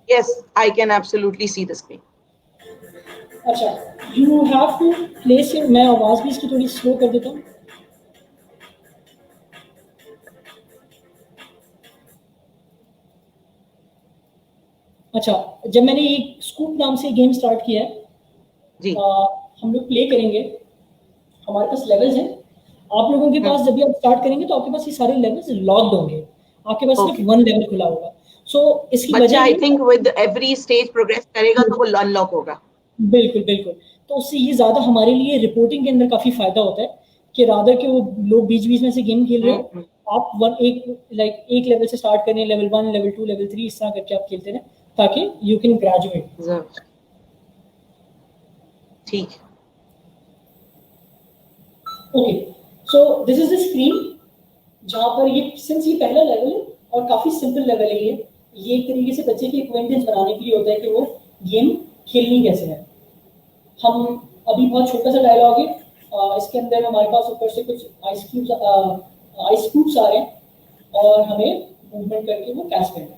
Yes, I can absolutely see the screen. अच्छा, you have to place your, मैं आवाज भी इसकी थोड़ी स्लो कर देता हूँ। अच्छा, जब मैंने एक स्कूप नाम से गेम स्टार्ट किया है जी, हम लोग प्ले करेंगे, हमारे पास लेवल्स हैं। आप लोगों के पास जब भी आप स्टार्ट करेंगे तो आपके पास ये सारे लेवल्स लॉक्ड होंगे, आपके पास सिर्फ वन लेवल खुला होगा। सो इसकी वजह I think with every stage progress करेगा तो वो अनलॉक होगा। बिल्कुल बिल्कुल, तो उससे ये ज्यादा हमारे लिए रिपोर्टिंग के अंदर काफी फायदा होता है कि रादर के वो लोग बीच बीच में से गेम खेल रहे हो, आप एक लेवल से स्टार्ट करें, लेवल 1, लेवल 2, लेवल 3, इस तरह करके आप खेलते रहें ताकि यू कैन ग्रेजुएट। ठीक। Okay, so this is the screen जहाँ पर ये, सिंस ये पहला लेवल है और काफी सिंपल लेवल है, ये एक तरीके से बच्चे की एक्वेंटेंस बनाने के लिए होता है कि वो गेम खेलनी कैसे है। हम अभी बहुत छोटा सा डायलॉग है, इसके अंदर हमारे पास ऊपर से कुछ आइस क्यूब्स आइस क्यूब्स आ रहे हैं और हमें मूवमेंट करके वो कैच करना है।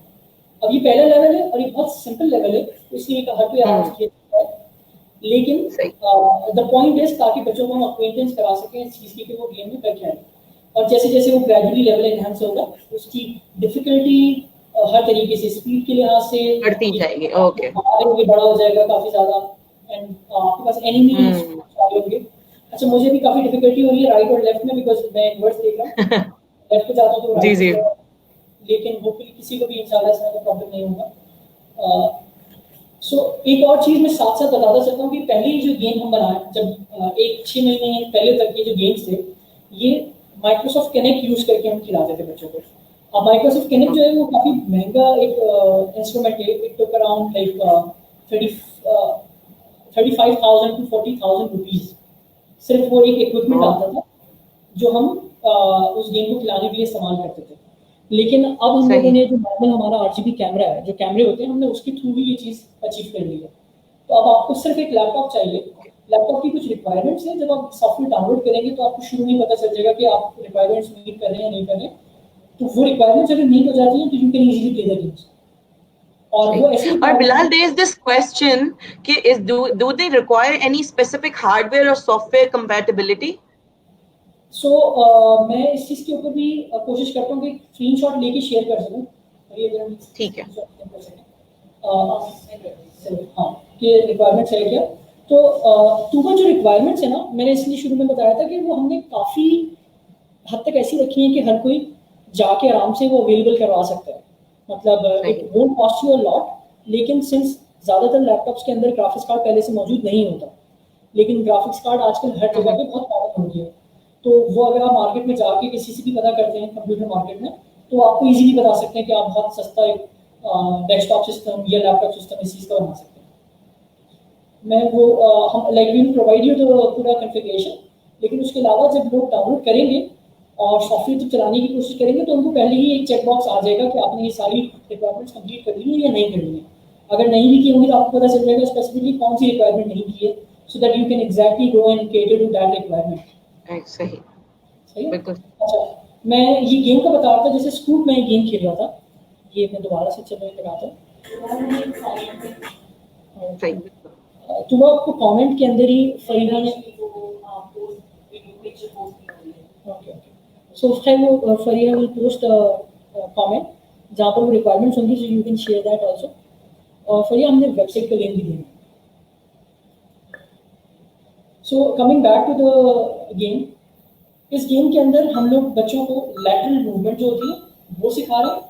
अब ये पहला लेवल है और ये बहुत सिंपल लेवल है, इसलिए हर कोई आराम से खेल सकता है। लेकिन सही। द पॉइंट इज ताकि बच्चों को हम अक्वेंटेंस करा सकें इस चीज़ की कि वो गेम में कर क्या है, और जैसे जैसे वो ग्रेजुअली लेवल एनहांस होगा उसकी डिफिकल्टी हर तरीके से, स्पीड के लिहाज से बढ़ती जाएगी। ओके। ये बड़ा हो जाएगा काफी ज्यादा, एंड आपके पास एनिमी सारे होंगे। अच्छा, मुझे भी काफी डिफिकल्टी हो रही है राइट और लेफ्ट में, बिकॉज मैं इनवर्स देख रहा हूँ, लेफ्ट पे जाता हूँ तो जी राइट जी। लेकिन होपफुली किसी को भी इंशाल्लाह इसमें कोई प्रॉब्लम नहीं होगा। सो एक और चीज मैं साथ साथ बताता चलता हूँ कि पहले ही जो गेम हम बनाए, जब एक 6 महीने पहले तक के जो गेम्स थे, ये माइक्रोसॉफ्ट कनेक्ट यूज करके हम खिलाते थे बच्चों को। अब माइक्रोसॉफ्ट कनेक्ट जो है वो काफी महंगा एक इंस्ट्रूमेंट है, it took around like 35,000 to 40,000 rupees. सिर्फ वो एक इक्विपमेंट आता था जो हम उस गेम को खिलाने के लिए इस्तेमाल करते थे। लेकिन अब हम लोगों ने जो नॉर्मल हमारा आरजीबी कैमरा है, जो कैमरे होते हैं, हमने उसके थ्रू ही ये चीज़ अचीव कर ली है। तो अब आपको सिर्फ एक लैपटॉप चाहिए। लैपटॉप की कुछ रिक्वायरमेंट्स हैं, जब आप सॉफ्टवेयर डाउनलोड करेंगे तो आपको शुरू में ही पता चल जाएगा कि आप रिक्वायरमेंट्स मीट कर रहे हैं या नहीं कर रहे हैं। तो वो रिक्वायरमेंट्स अगर मीट हो जाती हैं तो you can easily play the games. और वो ऐसी Or Bilal, there is this question कि do they require any specific hardware or software compatibility? सो मैं इस चीज़ के ऊपर भी कोशिश करता हूँ कि स्क्रीनशॉट लेके शेयर कर सकूँ। ठीक है। हाँ, ये रिक्वायरमेंट्स है क्या? तो वो जो रिक्वायरमेंट्स है ना, मैंने इसलिए शुरू में बताया था कि वो हमने काफ़ी हद तक ऐसी रखी है कि हर कोई जाके आराम से वो अवेलेबल करवा सकता है। मतलब it won't cost you a lot, लेकिन सिंस ज़्यादातर लैपटॉप्स के अंदर ग्राफिक्स कार्ड पहले से मौजूद नहीं होता, लेकिन ग्राफिक्स कार्ड आजकल हर जगह पे बहुत कॉमन हो गया है। तो वो अगर आप मार्केट में जाके किसी से भी पता करते हैं कंप्यूटर मार्केट में, तो आपको इजीली बता सकते हैं कि आप बहुत सस्ता एक डेस्कटॉप सिस्टम या लैपटॉप सिस्टम इस चीज़ का बना सकते हैं। मैं वो हम like we provide you the पूरा कॉन्फ़िगरेशन, लेकिन उसके अलावा जब लोग डाउनलोड करेंगे और सॉफ्टवेयर जब चलाने की कोशिश करेंगे तो उनको पहले ही एक चेक बॉक्स आ जाएगा कि आपने ये सारी रिक्वायरमेंट्स कंप्लीट कर ली है या नहीं कर ली है। अगर नहीं भी की होंगी तो आपको पता चल जाएगा स्पेसिफिकली कौन सी रिक्वायरमेंट नहीं की है, so that you can exactly go and cater to that requirement. सही। सही है? बिल्कुल। अच्छा, मैं ये गेम का बता रहा था, जैसे स्कूप में गेम खेल रहा था, ये मैं दोबारा से चलने लगाता हूँ। सही। तो वो आपको कमेंट के अंदर ही फरीदा ने सो वो फरीदा विल पोस्ट कमेंट जहाँ पर वो रिक्वायरमेंट्स होंगी, so you can share that also. और फरीदा हमने वेबसाइट का लिंक भी दिया। So coming back to the game, इस गेम के अंदर हम लोग बच्चों को लैटरल मूवमेंट जो होती है वो सिखा रहे हैं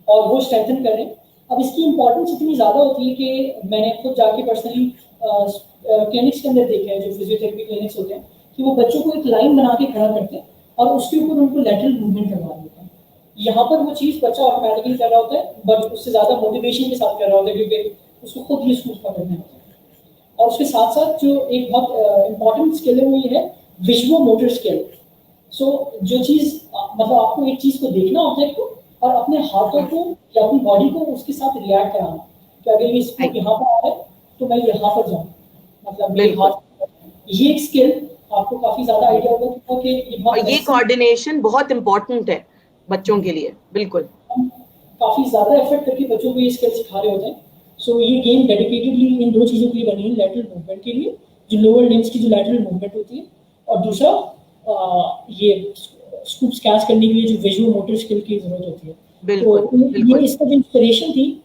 और वो स्ट्रेंथन कर रहे हैं। अब इसकी इंपॉर्टेंस इतनी ज़्यादा होती है कि मैंने खुद जाके पर्सनली क्लिनिक्स के अंदर देखा है, जो फिजियोथेरेपी क्लिनिक्स होते हैं, कि वो बच्चों को एक लाइन बना के खड़ा करते हैं और उसके ऊपर उनको लैटरल मूवमेंट करवा देते हैं। यहाँ पर वो चीज़ बच्चा ऑटोमेटिकली कर रहा होता है, बट उससे ज़्यादा मोटिवेशन के साथ कर रहा होता है, क्योंकि उसको खुद ये स्कूल पकड़ना होता है। और उसके साथ साथ जो एक बहुत इंपॉर्टेंट स्किल है वो ये है विजुअल मोटर स्किल। सो जो चीज़ मतलब आपको एक चीज़ को देखना ऑब्जेक्ट को और अपने हाथों को या अपनी बॉडी को उसके साथ रिएक्ट कराना, कि अगर ये स्कूप यहाँ पर आ रहा है तो मैं यहाँ पर जाऊँ, मतलब मेरे हाथ, ये एक स्किल आपको काफी ज्यादा आइडिया होगा कि ये कोऑर्डिनेशन बहुत इंपॉर्टेंट है बच्चों के लिए। बिल्कुल, काफी ज्यादा एफर्ट करके बच्चों को ये स्किल सिखा रहे होते हैं। सो ये गेम डेडिकेटेडली इन दो चीजों के लिए बनी है, लैटरल मूवमेंट के लिए, जो लोअर लिम्स की जो लैटरल मूवमेंट होती है, और दूसरा ये स्कूप्स कैच करने के लिए जो विजुअल मोटर स्किल की जरूरत होती है। तो ये इसका जो इंस्पिरेशन थी,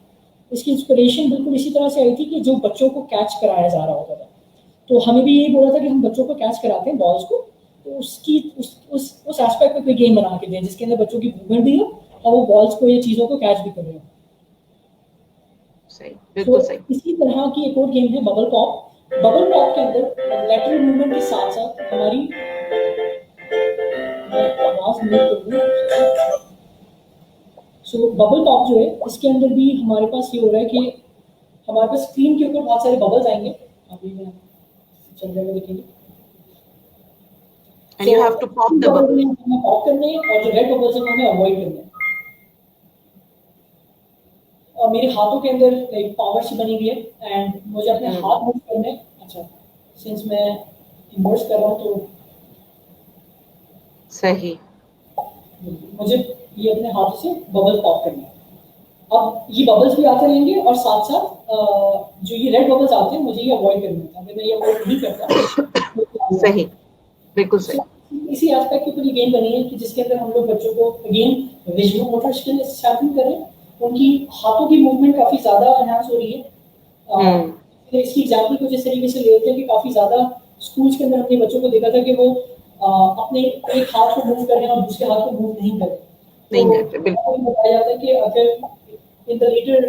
इसकी इंस्पिरेशन बिल्कुल इसी तरह से आई थी कि जो बच्चों को कैच कराया जा रहा होता था, तो हमें भी यही बोला था कि हम बच्चों को कैच कराते हैं बॉल्स को, तो उसकी उस एस्पेक्ट पे कोई गेम बना के दें जिसके अंदर बच्चों की मूवमेंट भी हो और वो बॉल्स को या चीज़ों को कैच भी कर रहे हो। सही, बिल्कुल सही। इसी तरह की एक और गेम है बबल पॉप। बबल पॉप के अंदर लैटरल मूवमेंट के साथ साथ हमारी आवाज बबल पॉप जो है, इसके अंदर भी हमारे पास ये हो रहा है कि हमारे पास स्क्रीन के ऊपर बहुत सारे बबल्स आएंगे, अभी मैं चल जाएगा देखेंगे। And you have to pop the bubble. Pop करने हैं और जो रेड बबल्स हैं हमें अवॉइड करने हैं। और मेरे हाथों के अंदर एक पावर सी बनी हुई है एंड मुझे अपने हाथ मूव करने हैं। अच्छा, सिंस मैं इन्वर्स कर रहा हूँ तो सही। मुझे ये अपने हाथों से बबल पॉप करने हैं। अब ये बबल्स भी आते रहेंगे और साथ साथ जो ये रेड बबल्स आते हैं मुझे ये अवॉइड करना होता है। अगर मैं ये अवॉइड नहीं करता सही, बिल्कुल सही। इसी एस्पेक्ट के ऊपर ये गेम बनी है कि जिसके अंदर हम लोग बच्चों को अगेन विजुअल मोटर स्किल शैम्पलिंग करें, उनकी हाथों की मूवमेंट काफी ज्यादा एनहांस हो रही है। इसकी एग्जाम्पल कुछ इस तरीके से लेते हैं कि काफी ज्यादा स्कूल्स के अंदर हमने बच्चों को देखा था कि वो अपने एक हाथ को मूव कर रहे हैं और दूसरे हाथ को मूव नहीं कर रहे। तो बताया जाता है कि अगर इन द लेटर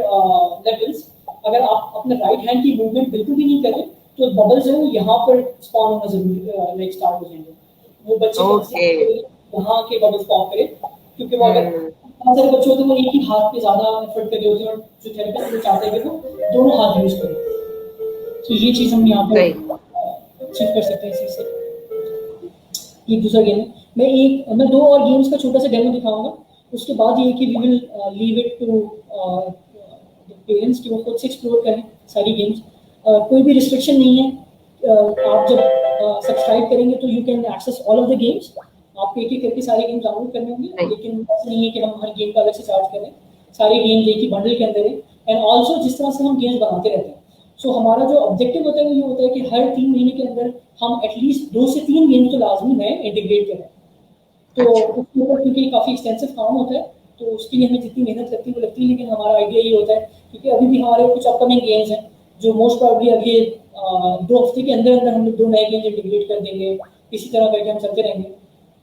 लेवल्स अगर आप अपने राइट हैंड की मूवमेंट बिल्कुल भी नहीं करें तो बबल्स है वो यहाँ पर स्पॉन होना जरूरी लाइक स्टार्ट हो जाएंगे। वो बच्चे यहाँ के बबल्स पॉप करें, क्योंकि वो अगर बहुत सारे बच्चे होते हैं वो एक ही हाथ पे ज्यादा एफर्ट कर रहे होते हैं और जो थेरेपिस्ट वो चाहते हैं कि वो दोनों हाथ यूज करें। तो ये चीज हम यहाँ पर अचीव कर सकते हैं इसी से। एक दूसरा गेम है, मैं 2 और गेम्स का छोटा सा डेमो दिखाऊंगा, उसके बाद ये कि we will leave it to parents कि वो खुद से एक्सप्लोर करें सारी गेम्स। कोई भी रिस्ट्रिक्शन नहीं है। आप जब सब्सक्राइब करेंगे तो you can access all of the games. आपको एक एक करके सारे गेम डाउनलोड करने होंगे, लेकिन ऐसा नहीं है कि हम हर गेम का अलग से चार्ज करें। सारे गेम एक ही बंडल के अंदर है। एंड ऑल्सो जिस तरह से हम गेम्स बनाते रहते हैं, सो हमारा जो ऑब्जेक्टिव होता है वो ये होता है कि हर 3 महीने के अंदर हम एटलीस्ट 2 से 3 गेम्स तो लाजमी है इंटीग्रेट करें। तो उसके ऊपर क्योंकि काफ़ी एक्सटेंसिव काम होता है तो उसके लिए हमें जितनी मेहनत लगती है वो लगती है, लेकिन हमारा आइडिया ये होता है क्योंकि अभी भी हमारे कुछ अपकमिंग गेम्स हैं जो मोस्ट प्रॉब्ली अगले 2 हफ्ते के अंदर अंदर हम लोग 2 नए गेम्स इंटीग्रेट कर देंगे। इसी तरह करके हम चलते रहेंगे।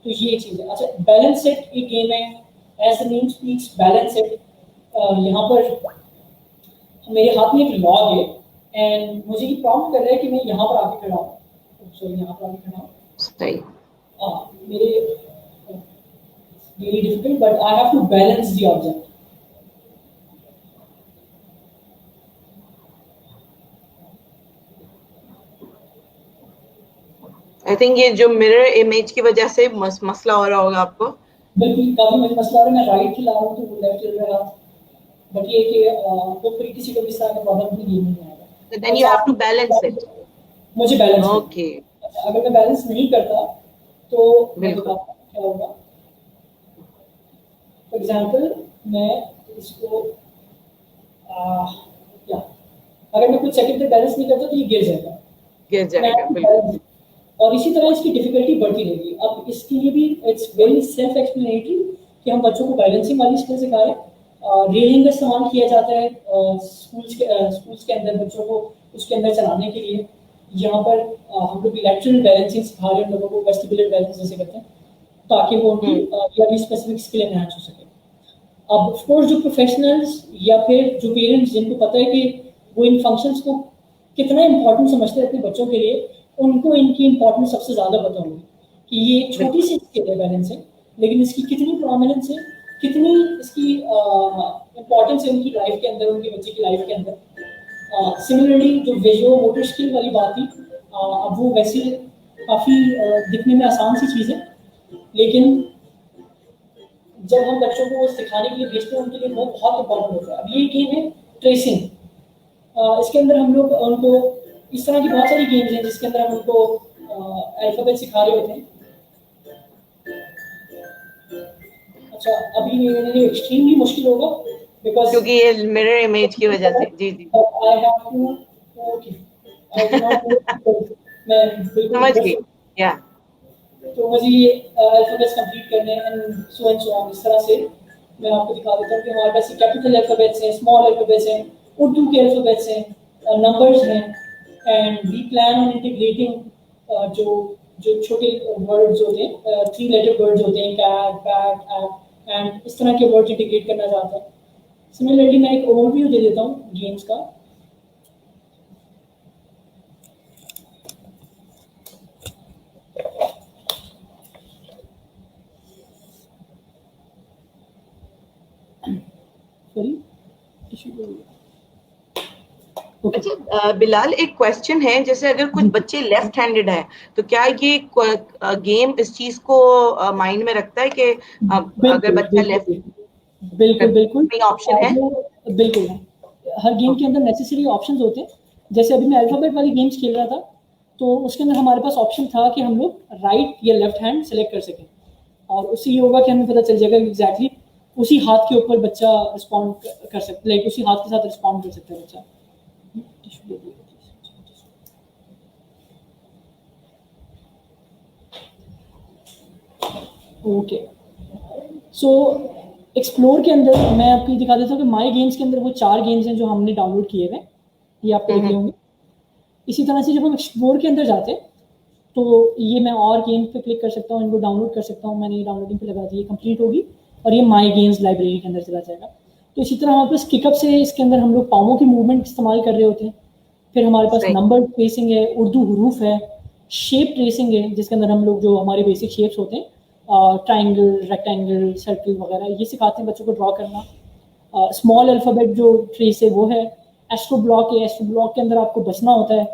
तो ये चीज़ है। अच्छा, बैलेंस सेट एक गेम है, as the name speaks balance set. यहाँ पर मेरे हाथ में एक लॉग है एंड मुझे ये प्रॉम्प्ट कर रहा है कि मैं यहाँ पर आके खड़ा हूँ। सॉरी, यहाँ पर आके खड़ा हूँ। सही। मेरे really difficult, but I have to balance the object. I think ये जो मिरर इमेज की वजह से मसला हो रहा होगा आपको। बिल्कुल, काफी मसला हो रहा है। मैं राइट चला रहा हूँ तो वो लेफ्ट चल रहा है, बट ये कि वो फिर किसी को भी इस तरह का प्रॉब्लम नहीं आएगा। So then you have to balance it. मुझे बैलेंस ओके। अगर मैं बैलेंस नहीं करता तो बिल्कुल क्या होगा। फॉर एग्जाम्पल मैं इसको अगर मैं कुछ सेकंड तक बैलेंस नहीं करता तो ये गिर जाएगा। बिल्कुल। और इसी तरह इसकी डिफिकल्टी बढ़ती रहेगी। अब इसके लिए भी इट्स वेरी सेल्फ एक्सप्लेनेटरी कि हम बच्चों को बैलेंसिंग वाली स्किल सिखाएं। रेलिंग का इस्तेमाल किया जाता है स्कूल्स के अंदर बच्चों को उसके अंदर चलाने के लिए। यहाँ पर हम लोग लैटरल बैलेंसिंग सिखा रहे हैं लोगों को, वेस्टिबुलर बैलेंस जैसे करते हैं, ताकि वो उनकी स्पेसिफिक स्किल एनहांस हो सके। अब ऑफ कोर्स जो प्रोफेशनल्स या फिर जो पेरेंट्स जिनको पता है कि वो इन फंक्शंस को कितना इंपॉर्टेंट समझते हैं अपने बच्चों के लिए, उनको इनकी इंपॉर्टेंस सबसे ज़्यादा पता होगी कि ये छोटी सी स्किल है बैलेंस है, लेकिन इसकी कितनी प्रोमिनेंस है, कितनी इसकी इंपॉर्टेंस है उनकी लाइफ के अंदर, उनके बच्चे की लाइफ के अंदर। सिमिलरली जो विजुअल मोटर स्किल वाली बात थी, अब वो वैसे काफ़ी दिखने में आसान सी चीज़ है, लेकिन जब हम बच्चों को सिखाने के लिए भेजते हैं उनके लिए बहुत इंपॉर्टेंट होता है। अब ये गेम है ट्रेसिंग। इसके अंदर हम लोग उनको इस तरह की बहुत सारी गेम्स हैं जिसके अंदर हम उनको अल्फाबेट सिखा रहे होते हैं। अच्छा, अभी मेरे लिए एक्सट्रीमली मुश्किल होगा बिकॉज़ क्योंकि ये मिरर इमेज की वजह से। जी जी, I have to okay I do not मैं समझ गई। या तो मुझे ये अल्फाबेट्स कंप्लीट करने एंड सो ऑन। इस तरह से मैं आपको दिखा देता हूँ कि हमारे पास कैपिटल अल्फाबेट्स हैं, स्मॉल अल्फाबेट्स हैं, उर्दू के अल्फाबेट्स हैं, नंबर्स हैं, and we plan on integrating जो छोटे वर्ड्स होते हैं, 3 लेटर वर्ड्स होते हैं, कैट, बैट, एट, एंड इस तरह के वर्ड्स इंटीग्रेट करना चाहता हूँ। सिमिलरली मैं एक ओवरव्यू दे देता हूँ गेम्स का। अच्छा बिलाल, एक क्वेश्चन है, जैसे अगर कुछ बच्चे लेफ्ट हैंडेड हैं तो क्या ये गेम इस चीज को माइंड में रखता है कि अगर बच्चा लेफ्ट बिल्कुल ऑप्शन है? बिल्कुल हर गेम के अंदर नेसेसरी ऑप्शंस होते हैं। जैसे अभी मैं अल्फाबेट वाली गेम्स खेल रहा था तो उसके अंदर हमारे पास ऑप्शन था कि हम लोग राइट या लेफ्ट हैंड सेलेक्ट कर सकें। और उससे ये होगा कि हमें पता चल जाएगा कि एग्जैक्टली उसी हाथ के ऊपर बच्चा रिस्पॉन्ड कर सकता है, लाइक उसी हाथ के साथ रिस्पॉन्ड कर सकता है बच्चा। ओके, सो एक्सप्लोर के अंदर मैं आपको दिखा देता हूँ कि माई गेम्स के अंदर वो 4 गेम्स हैं जो हमने डाउनलोड किए हुए, ये आपको दिख रहे होंगे। इसी तरह से जब हम एक्सप्लोर के अंदर जाते हैं तो ये मैं और गेम पे क्लिक कर सकता हूँ, इनको डाउनलोड कर सकता हूँ, मैंने ये डाउनलोडिंग पे लगा दी, ये कंप्लीट होगी और ये माई गेम्स लाइब्रेरी के अंदर चला जाएगा। तो इसी तरह हमारे पास किकअप से इसके अंदर हम लोग पाँवों की मूवमेंट इस्तेमाल कर रहे होते हैं। फिर हमारे पास नंबर ट्रेसिंग है, उर्दू हरूफ है, शेप ट्रेसिंग है जिसके अंदर हम लोग जो हमारे बेसिक शेप्स होते हैं, ट्राइंगल, रेक्टेंगल, सर्कल वगैरह, ये सिखाते हैं बच्चों को ड्रॉ करना। स्मॉल अल्फ़ाबेट जो ट्रेस है वो है। एस्ट्रो ब्लॉक है, एस्ट्रो ब्लॉक के अंदर आपको बचना होता है।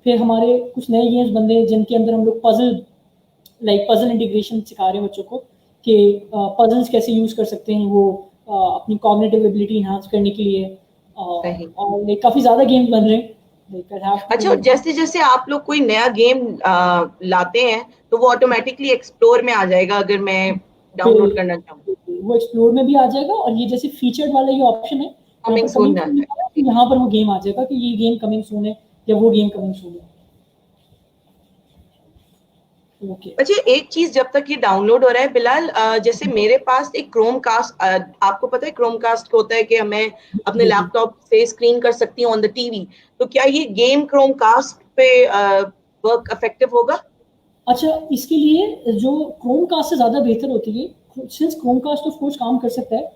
फिर हमारे कुछ नए गेम्स बन रहे हैं जिनके अंदर हम लोग पजल इंटीग्रेशन सिखा रहे हैं बच्चों को कि पजल्स कैसे यूज कर सकते हैं वो अपनी कॉग्निटिव एबिलिटी इन्हांस करने के लिए। और काफी ज्यादा गेम्स बन रहे हैं। अच्छा, जैसे जैसे आप लोग कोई नया गेम लाते हैं तो वो ऑटोमेटिकली एक्सप्लोर में आ जाएगा अगर मैं डाउनलोड करना चाहूँ? वो एक्सप्लोर में भी आ जाएगा और ये जैसे फीचर्ड वाला ये ऑप्शन है, कमिंग सून यहाँ पर वो गेम आ जाएगा कि ये गेम कमिंग सून है या वो गेम कमिंग सून है। अच्छा, एक चीज जब तक ये डाउनलोड हो रहा है बिलाल, जैसे मेरे पास एक क्रोम कास्ट, आपको पता है क्रोम कास्ट होता है कि मैं अपने लैपटॉप से स्क्रीन कर सकती हूँ ऑन द टीवी, तो क्या ये गेम क्रोम कास्ट पे वर्क इफेक्टिव होगा? अच्छा, इसके लिए जो क्रोम कास्ट से ज्यादा बेहतर होती है, since Chromecast of course काम कर सकता है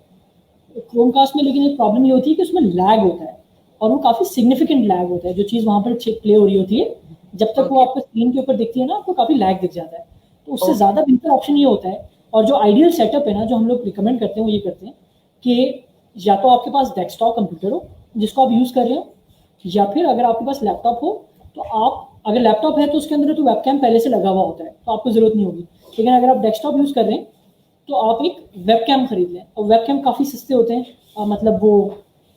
क्रोम कास्ट में, लेकिन एक प्रॉब्लम ये होती है कि उसमें लैग होता है और वो काफी सिग्निफिकेंट लैग होता है। जो चीज वहां पर प्ले हो रही होती है, जब तक वो आपको स्क्रीन के ऊपर दिखती है ना, आपको काफी लैग दिख जाता है। तो उससे ज्यादा बेहतर ऑप्शन ये होता है, और जो आइडियल सेटअप है ना जो हम लोग रिकमेंड करते हैं वो ये करते हैं कि या तो आपके पास डेस्कटॉप कंप्यूटर हो जिसको आप यूज कर रहे हो, या फिर अगर आपके पास लैपटॉप हो तो आप, अगर लैपटॉप है तो उसके अंदर तो वेबकैम पहले से लगा हुआ होता है तो आपको जरूरत नहीं होगी। लेकिन अगर आप डेस्कटॉप यूज कर रहे हैं तो आप एक वेबकैम खरीद लें, और वेबकैम काफी सस्ते होते हैं, मतलब वो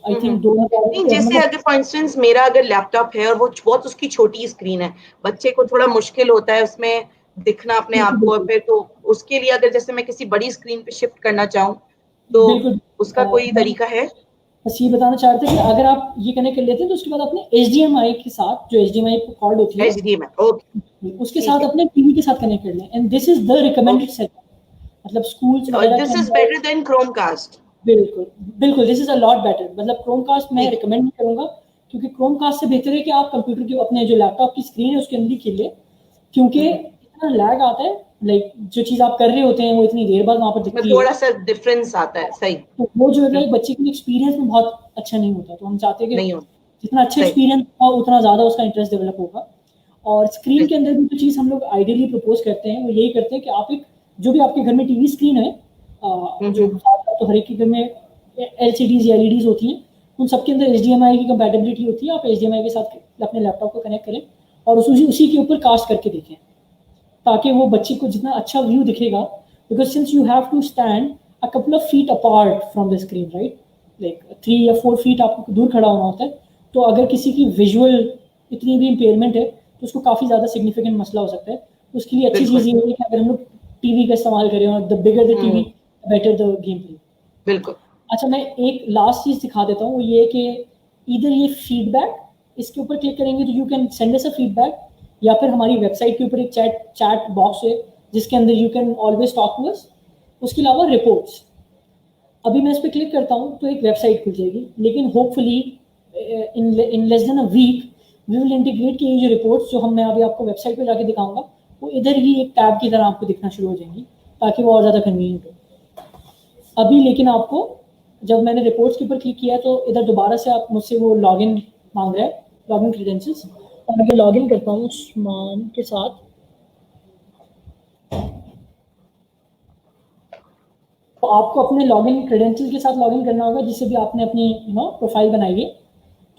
आई थिंक 2000। जैसे अगर फॉर इंस्टेंस मेरा अगर लैपटॉप है और वो बहुत उसकी छोटी स्क्रीन है, बच्चे को थोड़ा मुश्किल होता है उसमें दिखना अपने आप को, फिर तो उसके लिए अगर जैसे मैं किसी बड़ी स्क्रीन पे शिफ्ट करना चाहूँ तो उसका कोई तरीका है? बस ये बताना चाहते हैं कि अगर आप ये कनेक्ट कर लेते हैं तो उसके बाद अपने HDMI के साथ, जो HDMI कॉर्ड होती है HDMI, उसके साथ अपने टीवी के साथ कनेक्ट कर लें, and this is the recommended setup. मतलब स्कूल्स वगैरह, this is better than Chromecast. बिल्कुल बिल्कुल, this is a lot better. मतलब क्रोमकास्ट मैं रिकमेंड नहीं करूंगा, क्योंकि क्रोमकास्ट से बेहतर है कि आप कंप्यूटर के अपने जो लैपटॉप की स्क्रीन है उसके अंदर ही खेल ले, क्योंकि इतना लैग आता है, लाइक जो चीज आप कर रहे होते हैं वो इतनी देर बाद वहां पर दिखती है, थोड़ा सा डिफरेंस आता है। सही, तो वो जो है बच्चे के एक्सपीरियंस में बहुत अच्छा नहीं होता। तो हम चाहते हैं कि जितना अच्छा एक्सपीरियंस हो उतना ज्यादा उसका इंटरेस्ट डेवलप होगा। और स्क्रीन के अंदर भी जो चीज हम लोग आइडियली प्रपोज करते हैं वो यही करते हैं कि आप एक, जो भी आपके घर में टीवी स्क्रीन है, जो तो हर एक के घर में LCDs या LEDs होती हैं, उन सबके अंदर HDMI की कंपैटिबिलिटी होती है। आप HDMI के साथ अपने लैपटॉप को कनेक्ट करें और उसी के ऊपर कास्ट करके देखें, ताकि वो बच्चे को जितना अच्छा व्यू दिखेगा, because since you have to stand a couple of feet apart from the screen, right, like 3 या 4 फीट आपको दूर खड़ा होना होता है। तो अगर किसी की विजुअल इतनी भी इम्पेयरमेंट है तो उसको काफ़ी ज़्यादा सिग्निफिकेंट मसला हो सकता है। तो उसके लिए अच्छी चीज़ ये है कि अगर हम लोग टीवी का इस्तेमाल करें, और the bigger the TV better the game play. बिल्कुल। अच्छा, मैं एक लास्ट चीज़ दिखा देता हूँ, वो ये कि इधर ये फीडबैक, इसके ऊपर क्लिक करेंगे तो you can send us a feedback, या फिर हमारी वेबसाइट के ऊपर एक चैट बॉक्स है जिसके अंदर you can always talk to us. उसके अलावा रिपोर्ट्स, अभी मैं इस पर क्लिक करता हूँ तो एक वेबसाइट खुल जाएगी, लेकिन hopefully in less than a week we will integrate कि ये जो रिपोर्ट्स जो मैं अभी आपको वेबसाइट पे जाके दिखाऊंगा वो इधर ही एक टैब की तरह आपको दिखना शुरू हो जाएंगी, ताकि वो और ज़्यादा कन्वीनियंट हो। अभी लेकिन आपको, जब मैंने रिपोर्ट्स के ऊपर क्लिक किया तो इधर दोबारा से आप मुझसे वो लॉगिन मांग रहा है, लॉगिन क्रीडेंशियल्स, और मैं लॉगिन करता हूँ उस्मान के साथ। तो आपको अपने लॉगिन क्रेडेंशियल के साथ लॉगिन करना होगा, जिससे भी आपने अपनी प्रोफाइल बनाई है।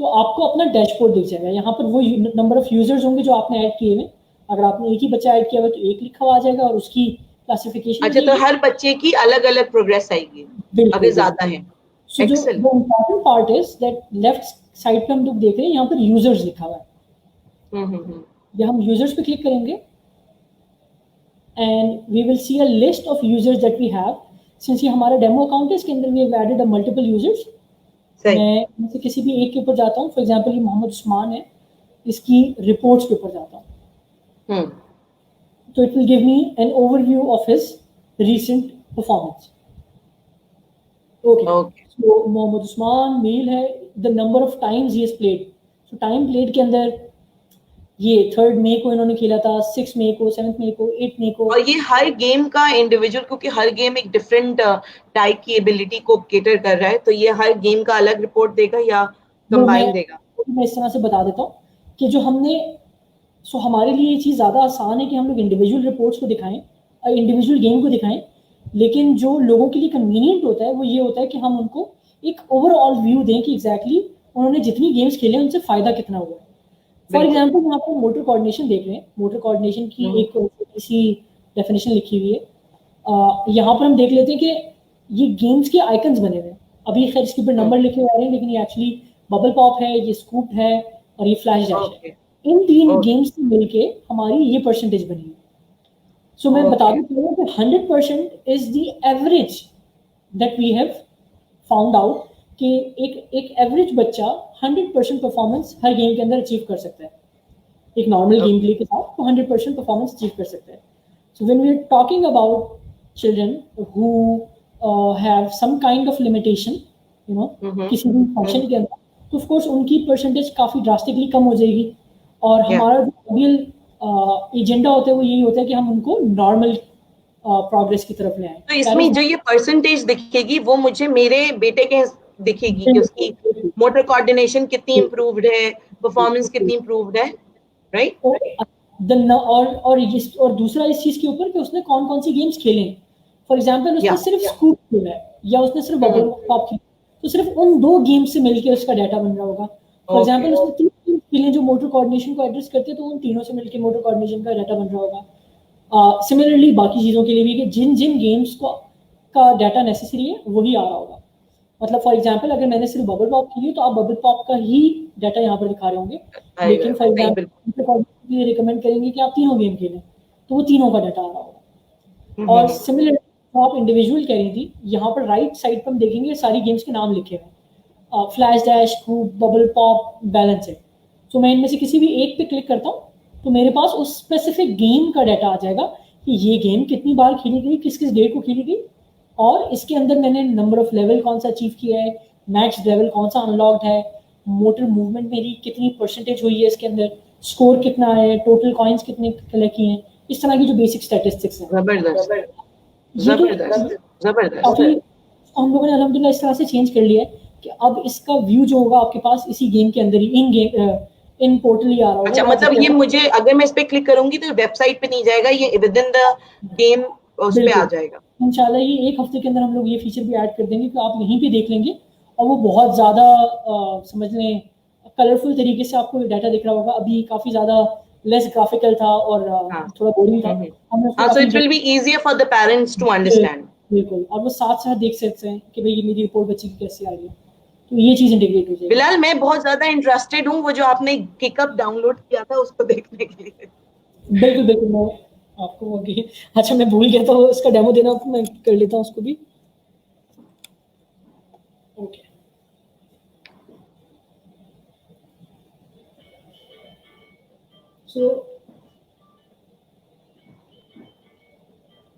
तो आपको अपना डैशबोर्ड दिख जाएगा, यहाँ पर वो नंबर ऑफ यूजर्स होंगे जो आपने ऐड किए हुए। अगर आपने एक ही बच्चा ऐड किया हुआ तो एक लिखा हुआ आ जाएगा और उसकी क्लासिफिकेशन। अच्छा, तो हर बच्चे की अलग अलग प्रोग्रेस आएगी अगर ज्यादा है। सो जो important part is that left side पे हम लोग देख रहे हैं यहाँ पर यूजर्स लिखा हुआ है। जब हम यूजर्स पे क्लिक करेंगे and we will see a list of users that we have. Since ये हमारा डेमो अकाउंट है, इसके अंदर we have added a multiple users. सही। मैं इनसे किसी भी एक के ऊपर जाता हूँ. फॉर एग्जाम्पल ये मोहम्मद उस्मान है, इसकी रिपोर्ट्स के ऊपर जाता हूँ. So it will give me an overview of his recent performance. Okay. So Mohammad Usman male है, the number of times he has played. So time played के अंदर ये 3 मई को इन्होंने खेला था, 6 मई को, 7 मई को, 8 मई को. और ये हर गेम का इंडिविजुअल, क्योंकि हर गेम एक डिफरेंट टाइप की एबिलिटी को केटर कर रहा है, तो ये हर गेम का अलग रिपोर्ट देगा या कंबाइन देगा? मैं इस तरह से बता देता हूँ कि जो हमने हमारे लिए ये चीज़ ज़्यादा आसान है कि हम लोग इंडिविजुअल रिपोर्ट्स को दिखाएं, इंडिविजुअल गेम को दिखाएं, लेकिन जो लोगों के लिए कन्वीनियंट होता है वो ये होता है कि हम उनको एक ओवरऑल व्यू दें कि एग्जैक्टली उन्होंने जितनी गेम्स खेले उनसे फ़ायदा कितना हुआ है. फॉर एग्जाम्पल यहाँ पर मोटर कोऑर्डिनेशन देख रहे हैं. मोटर कोऑर्डिनेशन की एक छोटी सी डेफिनेशन लिखी हुई है. यहाँ पर हम देख लेते हैं कि ये गेम्स के आइकन्स बने हुए हैं. अभी खैर इसके ऊपर नंबर लिखे हुए आ रहे हैं, लेकिन ये एक्चुअली बबल पॉप है, ये स्कूप है और ये फ्लैश डैश है. इन 3 गेम्स से मिलके हमारी ये परसेंटेज बनी है. सो मैं बता दूं कि 100% is the average that we have found out कि एक एवरेज बच्चा 100% परफॉर्मेंस हर गेम के अंदर अचीव कर सकता है. एक नॉर्मल गेम प्ले के साथ तो 100% परफॉर्मेंस अचीव कर सकता है. So when we are talking about children who have some kind of limitation, you know, किसी भी फंक्शन के अंदर, तो ऑफ कोर्स उनकी परसेंटेज काफी ड्रास्टिकली कम हो जाएगी. और हमारा जो रियल एजेंडा होता है वो यही होता है कि हम उनको नॉर्मल प्रोग्रेस की तरफ ले आए. तो इसमें जो ये परसेंटेज दिखेगी वो मुझे मेरे बेटे के दिखेगी कि उसकी मोटर कोऑर्डिनेशन कितनी इम्प्रूव्ड है, परफॉर्मेंस कितनी इम्प्रूव्ड है, राइट? और दूसरा इस चीज के ऊपर कि उसने कौन कौन सी गेम्स खेले. फॉर एग्जांपल उसने सिर्फ स्कूप खेला है या उसने सिर्फ बबल पॉप खेला, तो सिर्फ उन 2 गेम से मिलकर उसका डाटा बन रहा होगा. फॉर एग्जांपल उसने 3 गेम खेले जो मोटर कोऑर्डिनेशन को एड्रेस करते हैं, तो उन तीनों से मिलकर मोटर कोऑर्डिनेशन का डाटा बन रहा होगा. सिमिलरली बाकी चीज़ों के लिए भी कि जिन जिन गेम्स का डाटा नेसेसरी है वही आ रहा होगा. मतलब फॉर एग्जांपल अगर मैंने सिर्फ बबल पॉप खेली तो आप बबल पॉप का ही डाटा यहाँ पर दिखा रहे होंगे, लेकिन फॉर एग्जांपल ये रिकमेंड करेंगे कि आप तीनों गेम खेलें तो वो तीनों का डाटा आ रहा होगा. और सिमिलरली आप इंडिविजुअल कह रही थी, यहाँ पर राइट साइड पर हम देखेंगे सारी गेम्स के नाम लिखे हुए, flash dash, scoop, bubble pop, balance है. तो मैं इनमें से किसी भी एक पे क्लिक करता हूँ तो मेरे पास उस स्पेसिफिक गेम का डाटा आ जाएगा कि ये गेम कितनी बार खेली गई, किस किस डेट को खेली गई, और इसके अंदर मैंने नंबर ऑफ लेवल कौन सा अचीव किया है, मैक्स लेवल कौन सा अनलॉक्ड है, मोटर मूवमेंट मेरी कितनी परसेंटेज हुई है इसके अंदर, स्कोर कितना है, टोटल कॉइन्स कितने कलेक्ट किए हैं, इस तरह की जो बेसिक स्टैटिस्टिक्स हैं. हम लोगों ने अल्हम्दुलिल्लाह इस तरह से चेंज कर लिया है कि अब इसका व्यू जो होगा आपके पास इसी गेम के अंदर ही इन पोर्टल ही आ रहा होगा. अच्छा, मतलब ये मुझे अगर मैं इस पे क्लिक करूंगी तो वेबसाइट पे नहीं जाएगा, ये विद इन द गेम उस पे आ जाएगा. इंशाल्लाह ये 1 हफ्ते के अंदर हम लोग ये फीचर भी ऐड कर देंगे कि आप यहीं पे देख लेंगे और वो बहुत ज़्यादा समझ लें कलरफुल तरीके से आपको डाटा दिख रहा होगा. अभी काफ़ी ज़्यादा लेस ग्राफिकल था और थोड़ा बोरिंग था. So it will be easier for the parents to understand. बिल्कुल, और वो साथ साथ देख सकते हैं कि भाई ये मेरी रिपोर्ट बच्चे की कैसे आ रही है. तो ये चीज़ इंटीग्रेट हो जाएगी. बिलाल, मैं बहुत ज्यादा इंटरेस्टेड हूँ वो जो आपने किकअप डाउनलोड किया था उसको देखने के लिए. बिल्कुल बिल्कुल, मैं आपको अच्छा मैं भूल गया था इसका डेमो देना, तो मैं कर लेता हूँ उसको भी. ओके, सो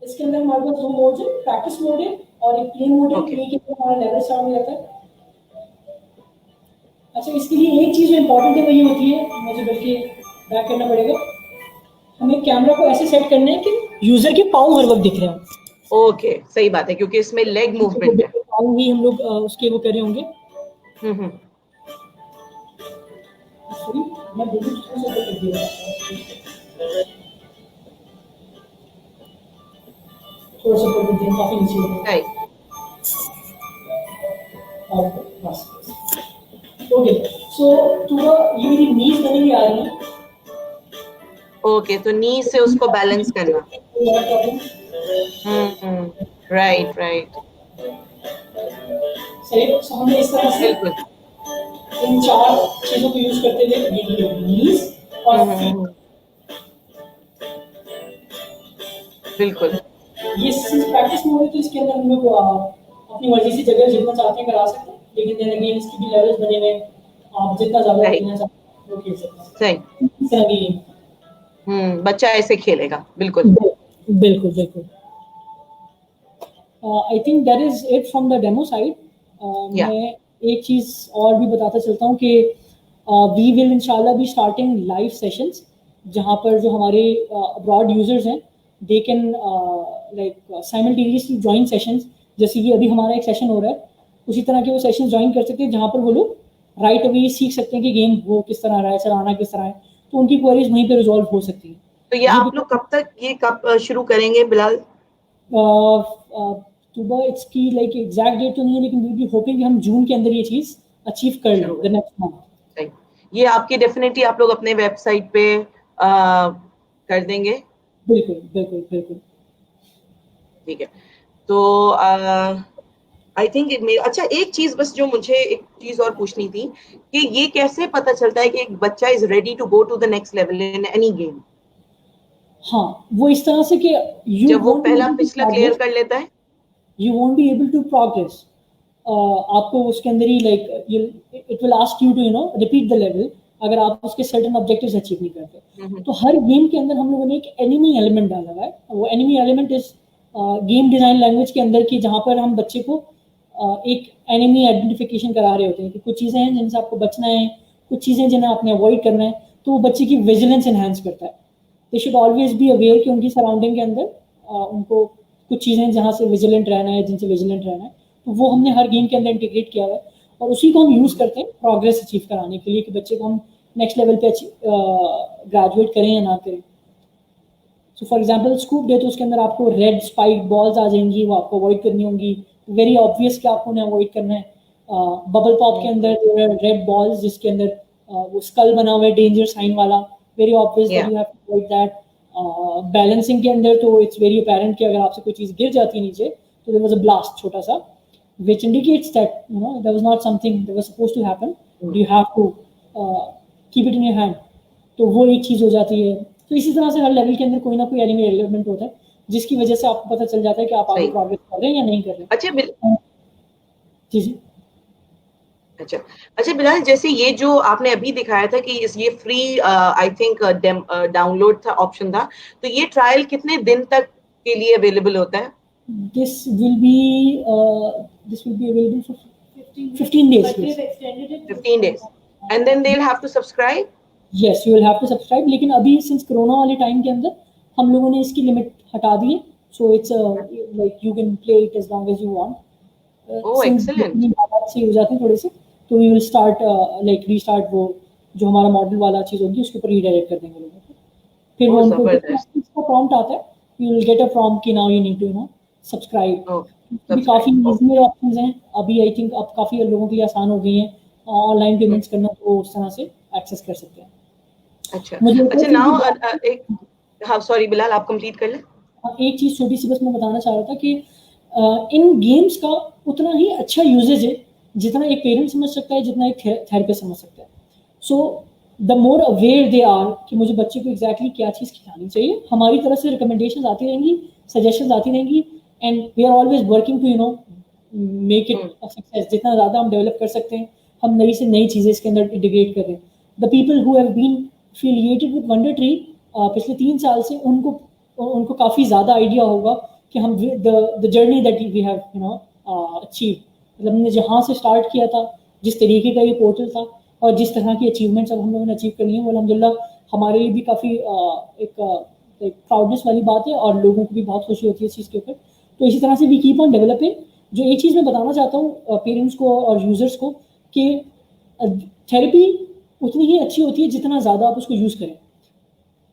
इसके अंदर हमारे पास 2 मोड है, प्रैक्टिस मोड है और एक प्ले मोड है. प्ले के अंदर हमारा लेवल स्टार्ट हो जाता है. अच्छा, इसके लिए एक चीज़ जो इम्पोर्टेंट है वो ये होती है, मुझे बल्कि बैक करना पड़ेगा, हमें कैमरा को ऐसे सेट करना है कि यूजर के पाँव हर वक्त दिख रहे हो. ओके, सही बात है, क्योंकि इसमें लेग मूवमेंट है. पाँव ही हम लोग उसके वो कर रहे होंगे. मैं थोड़ा सा कर देते हैं, काफी नीचे. बस ओके. सो ये मेरी नीज बनी हुई आ रही है. ओके, तो नी से उसको बैलेंस करना. Right right. सही. सो हमने इस तरह से इन 4 चीजों को यूज करते हुए नीज और बिल्कुल ये प्रैक्टिस में हो तो इसके अंदर हम लोग अपनी मर्जी से जगह जितना चाहते हैं करा सकते हैं, लेकिन देन अगेन इसकी भी लेवल्स बने हुए हैं, आप जितना ज्यादा सही खेलना चाहते हैं वो खेल सकते सही। हैं, इस तरह की बच्चा ऐसे खेलेगा, बिल्कुल। बिल्कुल बिल्कुल। I think that is it from the demo side. या मैं एक चीज और भी बताता चलता हूँ कि वी विल इंशाल्लाह बी स्टार्टिंग लाइव सेशंस, जहाँ पर जो हमारे अब्रॉड यूजर्स हैं they can like simultaneously join sessions, जैसे कि अभी हमारा एक सेशन हो रहा है उसी तरह के वो सेशन ज्वाइन कर सकते हैं, जहाँ पर वो लोग राइट अवे सीख सकते हैं कि गेम वो किस तरह रहा है, चलाना किस तरह है, तो उनकी क्वेरीज वहीं पे रिजॉल्व हो सकती है। तो ये ये आप लोग कब तक, ये कब शुरू करेंगे बिलाल? सुबह इसकी लाइक एग्जैक्ट डेट तो नहीं है, लेकिन वी बी होपिंग कि हम जून के अंदर ये चीज अचीव कर लें शुरू द नेक्स्ट मंथ। सही। ये आपकी डेफिनेटली आप लोग अपने वेबसाइट पे कर देंगे? बिल्कुल बिल्कुल बिल्कुल। ठीक है। तो आई थिंक अच्छा, एक चीज बस जो मुझे एक चीज और पूछनी थी कि ये कैसे पता चलता है कि एक बच्चा is ready to go to the next level in any game? हाँ, वो इस तरह से कि यू जब वो वोंट बी पहला एबल टू पिछला क्लियर प्रोग्रेस, कर लेता है? You won't be able to progress. आपको उसके अंदर ही like it will ask you to you know repeat the level अगर आप उसके सर्टेन ऑब्जेक्टिव्स अचीव नहीं करते। हम्म। तो हर गेम के अंदर हम लोगों ने एक एनिमी एलिमेंट डाला हुआ है, वो enemy element is game design language के अंदर की, जहाँ पर हम बच्चे को एक एनिमी आइडेंटिफिकेशन करा रहे होते हैं कि कुछ चीज़ें हैं जिनसे आपको बचना है, कुछ चीज़ें जिन्हें आपने अवॉइड करना है, तो वो बच्चे की विजिलेंस एनहांस करता है। They should always be aware कि उनकी सराउंडिंग के अंदर उनको कुछ चीज़ें जहाँ से विजिलेंट रहना है, जिनसे विजिलेंट रहना है, तो वो हमने हर गेम के अंदर इंटीग्रेट किया हुआ है, और उसी को हम यूज़ करते हैं प्रोग्रेस अचीव कराने के लिए कि बच्चे को हम नेक्स्ट लेवल पे ग्रेजुएट करें या ना करें। So for example scoop day, तो उसके अंदर आपको रेड स्पाइक बॉल्स आ जाएंगी, वो आपको अवॉइड करनी होंगी, वेरी ऑब्वियस कि आपको उन्हें अवॉइड करना है। बबल पॉप के अंदर रेड बॉल्स जिसके अंदर वो स्कल बना हुआ है डेंजर साइन वाला, वेरी ऑब्वियस दैट या you have to avoid that. Balancing के अंदर तो इट्स वेरी अपेरेंट कि अगर आपसे कोई चीज़ गिर जाती है नीचे तो देयर वाज अ ब्लास्ट छोटा सा which indicates that you know there was not something that was supposed to happen, you have to keep it in your hand, तो वो एक चीज हो जाती है। तो इसी तरह से हर लेवल के अंदर कोई ना कोई एनिमी एलिमेंट होता है जिसकी वजह से आपको पता चल जाता है कि आप आगे सही। प्रोग्रेस कर रहे हैं या नहीं कर रहे। अच्छा जी जी। अच्छा अच्छा बिलाल, जैसे ये जो आपने अभी दिखाया था कि ये फ्री आई थिंक डाउनलोड था, ऑप्शन था, तो ये ट्रायल कितने दिन तक के लिए अवेलेबल होता है? this will be this will be available for 15 days, yes. 15 days and then they'll have to subscribe? Yes, you will have to subscribe, लेकिन अभी सिंस कोरोना वाले टाइम के अंदर हम लोगों ने इसकी लिमिट हटा दी है, so it's like you can play it as long as you want. Oh since excellent. से हो जाते हैं थोड़े से, तो we will start like restart, वो जो हमारा मॉडल वाला चीज़ होगी उसके ऊपर रीडायरेक्ट कर देंगे लोगों को। फिर वो ओह उनको जबरदस्त। इसका प्रॉम्प्ट आता है, you will get a prompt कि now you need to you know subscribe. Oh भी काफ़ी सब्सक्राइब। ईजियर ऑप्शंस हैं अभी, आई थिंक अब काफ़ी लोगों के लिए आसान हो गई हैं ऑनलाइन पेमेंट्स करना, तो उस तरह से एक्सेस कर सकते हैं। अच्छा मुझे एक और अच्छा, चीज़ भी नाउ एक, हाँ सॉरी बिलाल, आप कंप्लीट कर लें। एक चीज़ छोटी सी बस मैं बताना चाह रहा था कि इन गेम्स का उतना ही अच्छा यूजेज है जितना एक पेरेंट समझ सकता है, जितना एक थेरेपिस्ट समझ सकता है। So the more aware they are कि मुझे बच्चे को एग्जैक्टली क्या चीज़ खिलानी चाहिए, हमारी तरफ से रिकमेंडेशन आती रहेंगी, सजेशन आती रहेंगी, and we are always working to you know make it a success. जितना ज़्यादा हम डेवलप कर सकते हैं, हम नई से नई चीज़ें इसके अंदर इंटीग्रेट कर रहे हैं। The people who have been affiliated with Wonder Tree पिछले 3 साल से, उनको उनको काफ़ी ज़्यादा आइडिया होगा कि हम the journey that we have you know achieve, मतलब हमने जहाँ से स्टार्ट किया था, जिस तरीके का ये पोर्टल था, और जिस तरह की अचीवमेंट्स अब हम लोगों ने अचीव करनी है, वो अल्हम्दुलिल्लाह हमारे लिए भी काफ़ी एक प्राउडनेस वाली बात है, और लोगों को भी बहुत खुशी होती है इस चीज़ के ऊपर। तो इसी तरह से वी कीप ऑन डेवलपिंग। जो एक चीज़ मैं बताना चाहता हूँ पेरेंट्स को और यूज़र्स को कि थेरेपी उतनी ही अच्छी होती है जितना ज़्यादा आप उसको यूज़ करें।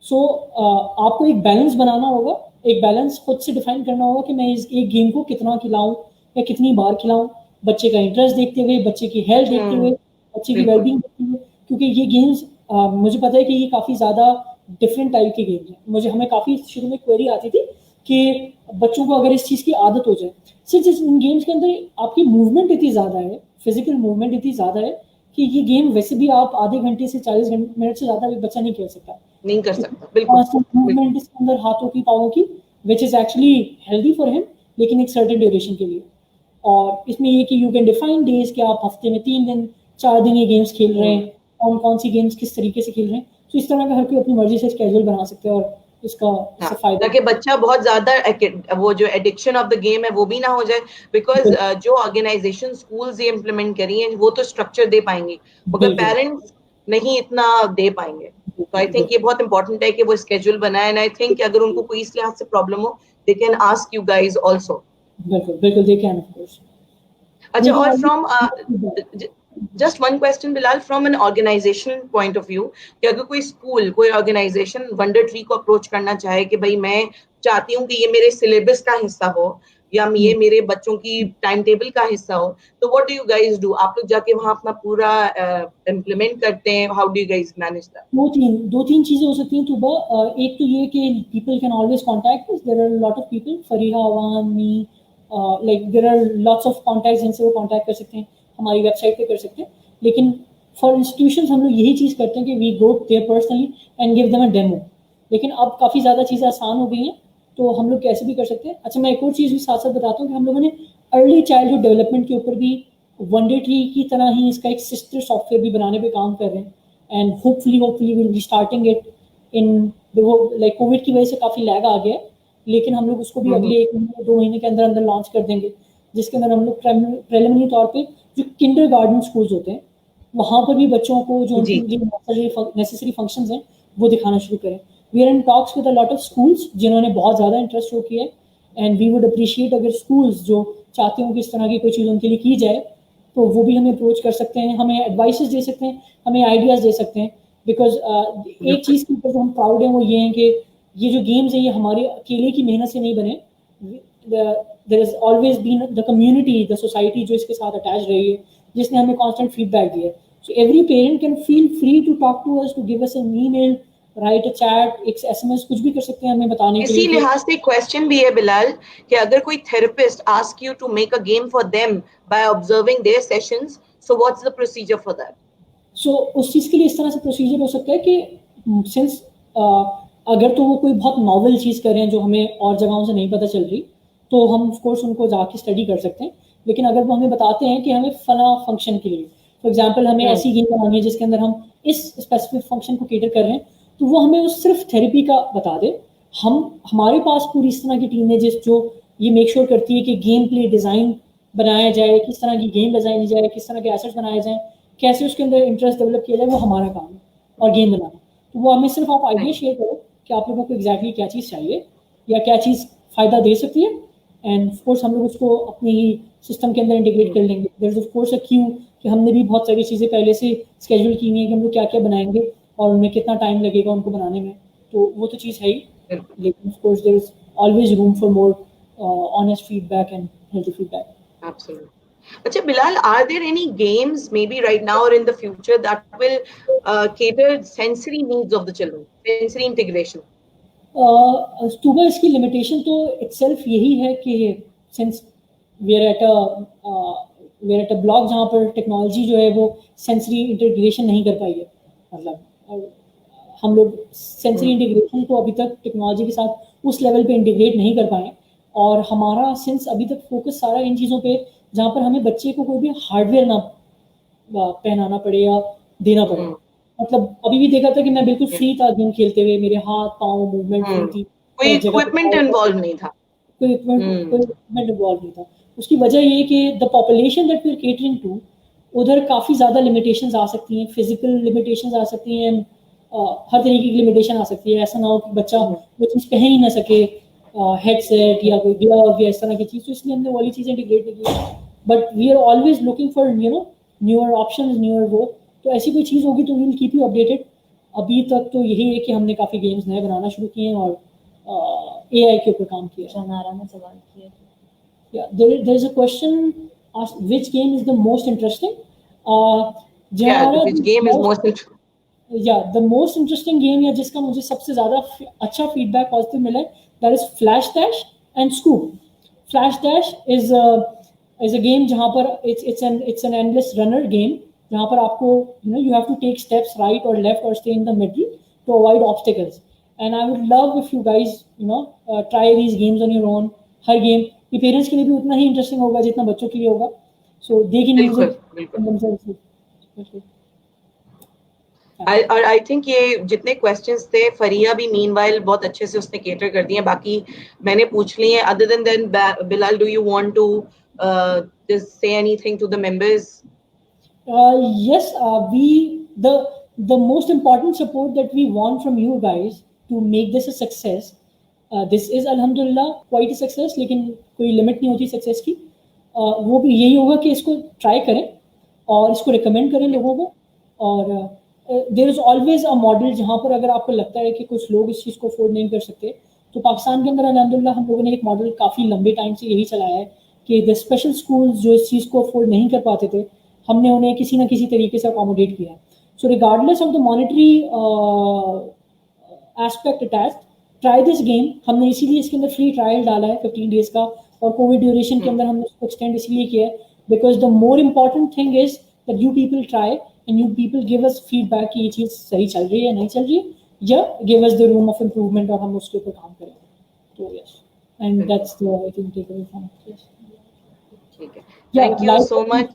सो आपको एक बैलेंस बनाना होगा, एक बैलेंस खुद से डिफाइन करना होगा कि मैं इस एक गेम को कितना खिलाऊं या कितनी बार खिलाऊं, बच्चे का इंटरेस्ट देखते हुए, बच्चे की हेल्थ देखते हुए, बच्चे की बिल्कुल। वेलबींग देखते हुए, क्योंकि ये गेम्स मुझे पता है कि ये काफ़ी ज़्यादा डिफरेंट टाइप के गेम्स हैं। हमें काफ़ी शुरू में क्वेरी आती थी कि बच्चों को अगर इस चीज़ की आदत हो जाए, सिर्फ इन गेम्स के अंदर आपकी मूवमेंट इतनी ज़्यादा है, फिजिकल मूवमेंट इतनी ज़्यादा है कि ये गेम वैसे भी आप आधे घंटे से 40 मिनट से ज़्यादा एक बच्चा नहीं खेल सकता। नहीं कर सकता, बिल्कुल बिल्कुल। मूवमेंट इसके अंदर हाथों की, पाँवों की which is actually healthy for him, लेकिन एक सर्टेन ड्यूरेशन के लिए। और इसमें ये कि यू कैन डिफाइन डेज कि आप हफ्ते में 3 दिन 4 दिन ये गेम्स खेल रहे हैं, कौन कौन सी गेम्स किस तरीके से खेल रहे हैं। तो इस तरह का हर कोई अपनी मर्जी से स्केड्यूल बना सकते हैं और इससे फायदा, ताकि बच्चा बहुत ज्यादा वो जो एडिक्शन ऑफ द गेम है वो भी ना हो जाए, बिकॉज जो ऑर्गेनाइजेशन स्कूल्स ये इम्प्लीमेंट करी हैं वो तो स्ट्रक्चर दे पाएंगे मगर पेरेंट्स नहीं इतना दे पाएंगे। तो आई थिंक ये बहुत इंपॉर्टेंट है कि वो स्केड्यूल बनाए, एंड आई थिंक कि अगर उनको कोई इस लिहाज से प्रॉब्लम हो they can ask you guys also. बिल्कुल बिल्कुल दे कैन ऑफ कोर्स। अच्छा, और from just one question Bilal, from an organization point of view, कि अगर कोई स्कूल कोई ऑर्गेनाइजेशन वंडर ट्री को अप्रोच करना चाहे कि भाई मैं चाहती हूँ कि ये मेरे सिलेबस का हिस्सा हो या ये मेरे बच्चों की टाइम टेबल का हिस्सा हो, तो what do you guys do? आप लोग जाके वहां अपना पूरा इम्प्लीमेंट करते हैं? How do you guys manage that? दो तीन चीजें हो सकती हैं तुबा। एक तो ये कि people can always contact us, there are lot of people, Fariha, Awan, me, like there are lots of contacts जिनसे वो कॉन्टैक्ट कर सकते हैं, हमारी वेबसाइट पे कर सकते हैं। लेकिन फॉर इंस्टीट्यूशंस हम लोग यही चीज़ करते हैं कि we go there personally and give them a demo. लेकिन अब काफ़ी ज़्यादा चीज़ें आसान हो गई हैं, तो हम लोग कैसे भी कर सकते हैं। अच्छा, मैं एक और चीज़ भी साथ साथ बताता हूँ कि हम लोगों ने अर्ली चाइल्डहुड डेवलपमेंट के ऊपर भी वनडे ट्री की तरह ही इसका एक सिस्टर सॉफ्टवेयर भी बनाने पे काम कर रहे हैं, and hopefully will be starting it in, वो लाइक कोविड की वजह से काफ़ी लैग आ गया है, लेकिन हम लोग उसको भी अगले 1 महीने 2 महीने के अंदर अंदर लॉन्च कर देंगे, जिसके अंदर हम लोग प्रेलिमिनरी तौर पे जो किंडर गार्डन स्कूल्स होते हैं वहाँ पर भी बच्चों को जो उनके लिए नेसेसरी फंक्शंस हैं वो दिखाना शुरू करें। We are in talks with a lot of schools जिन्होंने बहुत ज़्यादा इंटरेस्ट शो किया है, एंड वी वुड अप्रिशिएट अगर स्कूल्स जो चाहते हो कि इस तरह की कोई चीज़ उनके लिए की जाए तो वो भी हमें अप्रोच कर सकते हैं, हमें एडवाइसेस दे सकते हैं, हमें आइडियाज़ दे सकते हैं। बिकॉज एक चीज़ के ऊपर जो हम प्राउड हैं वो ये है कि ये जो गेम्स हैं ये हमारे अकेले की मेहनत से नहीं बने। There is always been the community, the society जो इसके साथ अटैच रही है, जिसने हमें कांस्टेंट फीडबैक दिया है। So every parent can feel free to talk to us, to give us an email, write a chat, एक एसएमएस, कुछ भी कर सकते हैं हमें बताने के लिए। इसी लिहाज से क्वेश्चन भी है बिलाल कि अगर कोई therapist ask you to make a game for them by observing their sessions, so what's the procedure for that? So उस चीज़ के लिए इस तरह से प्रोसीजर हो सकता है कि सिंस अगर तो वो कोई बहुत नॉवल चीज़ कर रहे हैं जो हमें और जगहों से नहीं पता चल रही, तो हम ऑफ कोर्स उनको जाके स्टडी कर सकते हैं। लेकिन अगर वो हमें बताते हैं कि हमें फला फंक्शन के लिए, फॉर एग्जांपल हमें ऐसी गेम बनानी है जिसके अंदर हम इस स्पेसिफिक फंक्शन को केटर कर रहे हैं, तो वो हमें उस सिर्फ थेरेपी का बता दे। हम हमारे पास पूरी इस तरह की टीम है जो ये मेक श्योर करती है कि गेम प्ले डिज़ाइन बनाया जाए, किस तरह की गेम डिज़ाइन की जाए, किस तरह के एसेट्स बनाए जाए, कैसे उसके अंदर इंटरेस्ट डेवलप किया जाए, वो हमारा काम है और गेम बनाना। तो वो हमें सिर्फ आप आइडिया शेयर करो कि आप लोगों को एग्जैक्टली क्या चीज़ चाहिए या क्या चीज़ फ़ायदा दे सकती है, एंड ऑफ कोर्स हम लोग उसको अपनी ही सिस्टम के अंदर इंटीग्रेट कर लेंगे। There is of course a queue कि हमने भी बहुत सारी चीज़ें पहले से स्केड्यूल की हुई है कि हम लोग क्या क्या बनाएंगे और उनमें कितना टाइम लगेगा उनको बनाने में, तो वो तो चीज़ है ही। लेकिन of course there is always room for more honest feedback and healthy feedback. Absolutely. Acha, Bilal, are there any games, maybe right now or in the future, that will cater sensory needs of the children, sensory integration? सुबह इसकी limitation तो itself यही है कि since we are at a block जहाँ पर technology जो है वो सेंसरी इंटीग्रेशन नहीं कर पाई है। मतलब हम लोग सेंसरी इंटीग्रेशन को अभी तक टेक्नोलॉजी के साथ उस लेवल पे इंटीग्रेट नहीं कर पाए, और हमारा सिंस अभी तक फोकस सारा इन चीज़ों पे जहाँ पर हमें बच्चे को कोई भी हार्डवेयर ना पहनाना पड़े या देना पड़े। मतलब अभी भी देखा था कि मैं बिल्कुल फ्री था गेम खेलते हुए, मेरे हाथ पाँव मूवमेंट फ्री थी, कोई जगह इक्विपमेंट इन्वॉल्व नहीं था, कोई इक्विपमेंट इन्वॉल्व नहीं था। उसकी वजह ये कि the population that we are catering to, उधर काफ़ी ज़्यादा लिमिटेशंस आ सकती हैं, फिजिकल लिमिटेशंस आ सकती हैं, हर तरीके की लिमिटेशन आ सकती है। ऐसा ना हो कि बच्चा वो चीज़ पहन ही ना सके, हेडसेट या कोई ग्लव या इस तरह की चीज़, तो इसलिए हमने वाली चीज़ें इंटीग्रेट नहीं की। But we are always looking for newer options, newer वो, तो ऐसी कोई चीज़ होगी तो we will keep you updated. अभी तक तो यही है कि हमने काफ़ी गेम्स नए बनाना शुरू किए हैं और AI के ऊपर काम किया। शनारा ने सवाल किया। Yeah, there is a question asked, which game is the most interesting? which game is most interesting? the most interesting game या जिसका मुझे सबसे ज़्यादा अच्छा फीडबैक पॉजिटिव मिला है, that is Flash Dash and Scoop. Flash Dash is a game जहाँ पर it's an endless runner game जहाँ पर आपको you have to take steps right or left or stay in the middle to avoid obstacles. and I would love if you guys try these games on your own. Her game ये parents के लिए भी उतना ही interesting होगा जितना बच्चों के लिए होगा, so they can use बिल्कुल it बिल्कुल। themselves. और आई थिंक ये जितने क्वेश्चंस थे फरिया भी मीनवाइल बहुत अच्छे से उसने केटर कर दिए, बाकी मैंने पूछ लिए। Other than Bilal, do you want to just say anything to the members? Yes, the most important support that we want from you guys to make this a success. This is alhamdulillah quite a success, लेकिन कोई limit नहीं होती success की। वो भी यही होगा कि इसको ट्राई करें और इसको रिकमेंड करें लोगों को। और there is always a model जहाँ पर अगर आपको लगता है कि कुछ लोग इस चीज़ को अफोर्ड नहीं कर सकते, तो पाकिस्तान के अंदर अल्हम्दुलिल्लाह हम लोगों ने एक मॉडल काफ़ी लंबे टाइम से यही चलाया है कि द स्पेशल स्कूल्स जो इस चीज़ को अफोर्ड नहीं कर पाते थे, हमने उन्हें किसी ना किसी तरीके से अकोमोडेट किया। So regardless of the monetary aspect attached, try this game. हमने इसीलिए इसके अंदर फ्री ट्रायल डाला है 15 डेज का, और कोविड ड्यूरेशन के अंदर हमने उसको एक्सटेंड इसलिए किया है because the more important thing is that you people try and you people give us feedback कि ये चीज़ सही चल रही है या नहीं चल रही है, या give us the room of improvement और हम उसके ऊपर काम करें। तो yes, and that's the I think take away from this. ठीक है, thank you so much.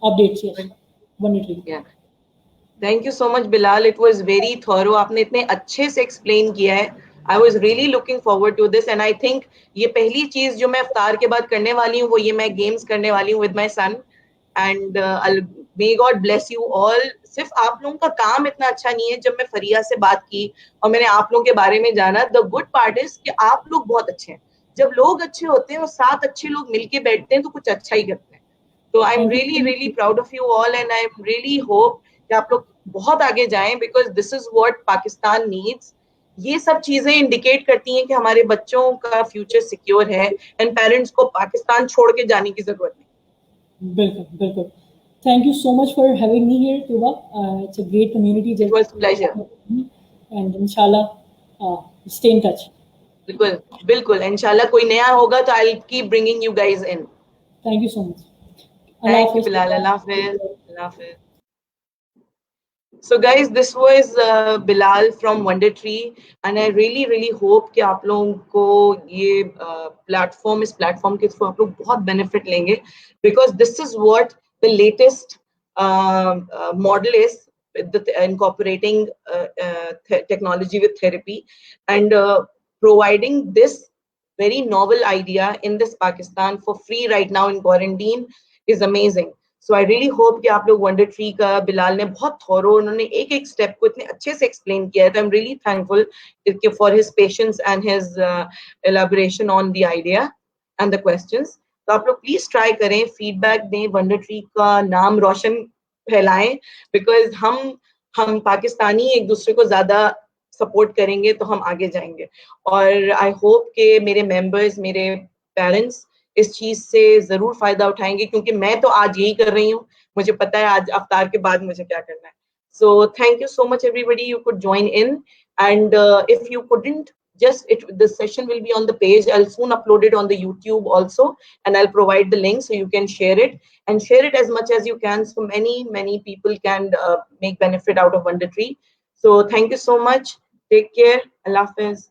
Updates, yes, wonderful. Yeah, thank you so much Bilal, it was very thorough, आपने इतने अच्छे से explain किया है। I was really looking forward to this and I think ये पहली चीज जो मैं इफ्तार के बाद करने वाली हूँ वो ये मैं गेम्स करने वाली हूँ with my son and may God bless you all। सिर्फ आप लोगों का काम इतना अच्छा नहीं है, जब मैं फरिया से बात की और मैंने आप लोगों के बारे में जाना, the good part is कि आप लोग बहुत अच्छे हैं। जब लोग अच्छे होते हैं और 7 अच्छे लोग मिलके बैठते हैं तो कुछ अच्छा ही करते हैं। तो I am really proud of you all and I am really hope कि आप लोग बहुत आगे जाएं because this is what Pakistan needs. ये सब चीजें इंडिकेट करती हैं कि हमारे बच्चों का फ्यूचर सिक्योर है एंड पेरेंट्स को पाकिस्तान छोड़ के जाने की जरूरत नहीं। बिल्कुल बिल्कुल। Thank you so much for having me here, Tuba. It's a great community. It was pleasure. And inshallah, stay in touch. बिल्कुल बिल्कुल, इंशाल्लाह कोई नया होगा तो I will keep bringing you guys in. Thank you so much. Thank you Bilal. Allah Hafiz. Allah Hafiz. So guys, this was Bilal from Wonder Tree and I really hope कि आप लोगों को ये प्लेटफॉर्म, इस platform के through आप लोग बहुत बेनिफिट लेंगे because this is what the latest model is, incorporating technology with therapy and providing this very novel idea in this Pakistan for free right now in quarantine is amazing. So I really hope कि आप लोग wonder tree का, बिलाल ने बहुत thorough, उन्होंने एक एक step को इतने अच्छे से एक्सप्लेन किया है, तो I am really thankful for his patience and his elaboration on the idea and the questions. तो आप लोग प्लीज ट्राई करें, फीडबैक दें, वंडर ट्री का नाम रोशन फैलाएं बिकॉज हम पाकिस्तानी एक दूसरे को ज्यादा सपोर्ट करेंगे तो हम आगे जाएंगे। और आई होप कि मेरे मेंबर्स, मेरे पेरेंट्स इस चीज से जरूर फायदा उठाएंगे क्योंकि मैं तो आज यही कर रही हूँ, मुझे पता है आज अफ्तार के बाद मुझे क्या करना है। So thank you so much everybody, you could join in and if you couldn't, just the session will be on the page. I'll soon upload it on the YouTube also and I'll provide the link so you can share it and share it as much as you can so many people can make benefit out of Wonder Tree. So thank you so much, take care, Allah Hafiz.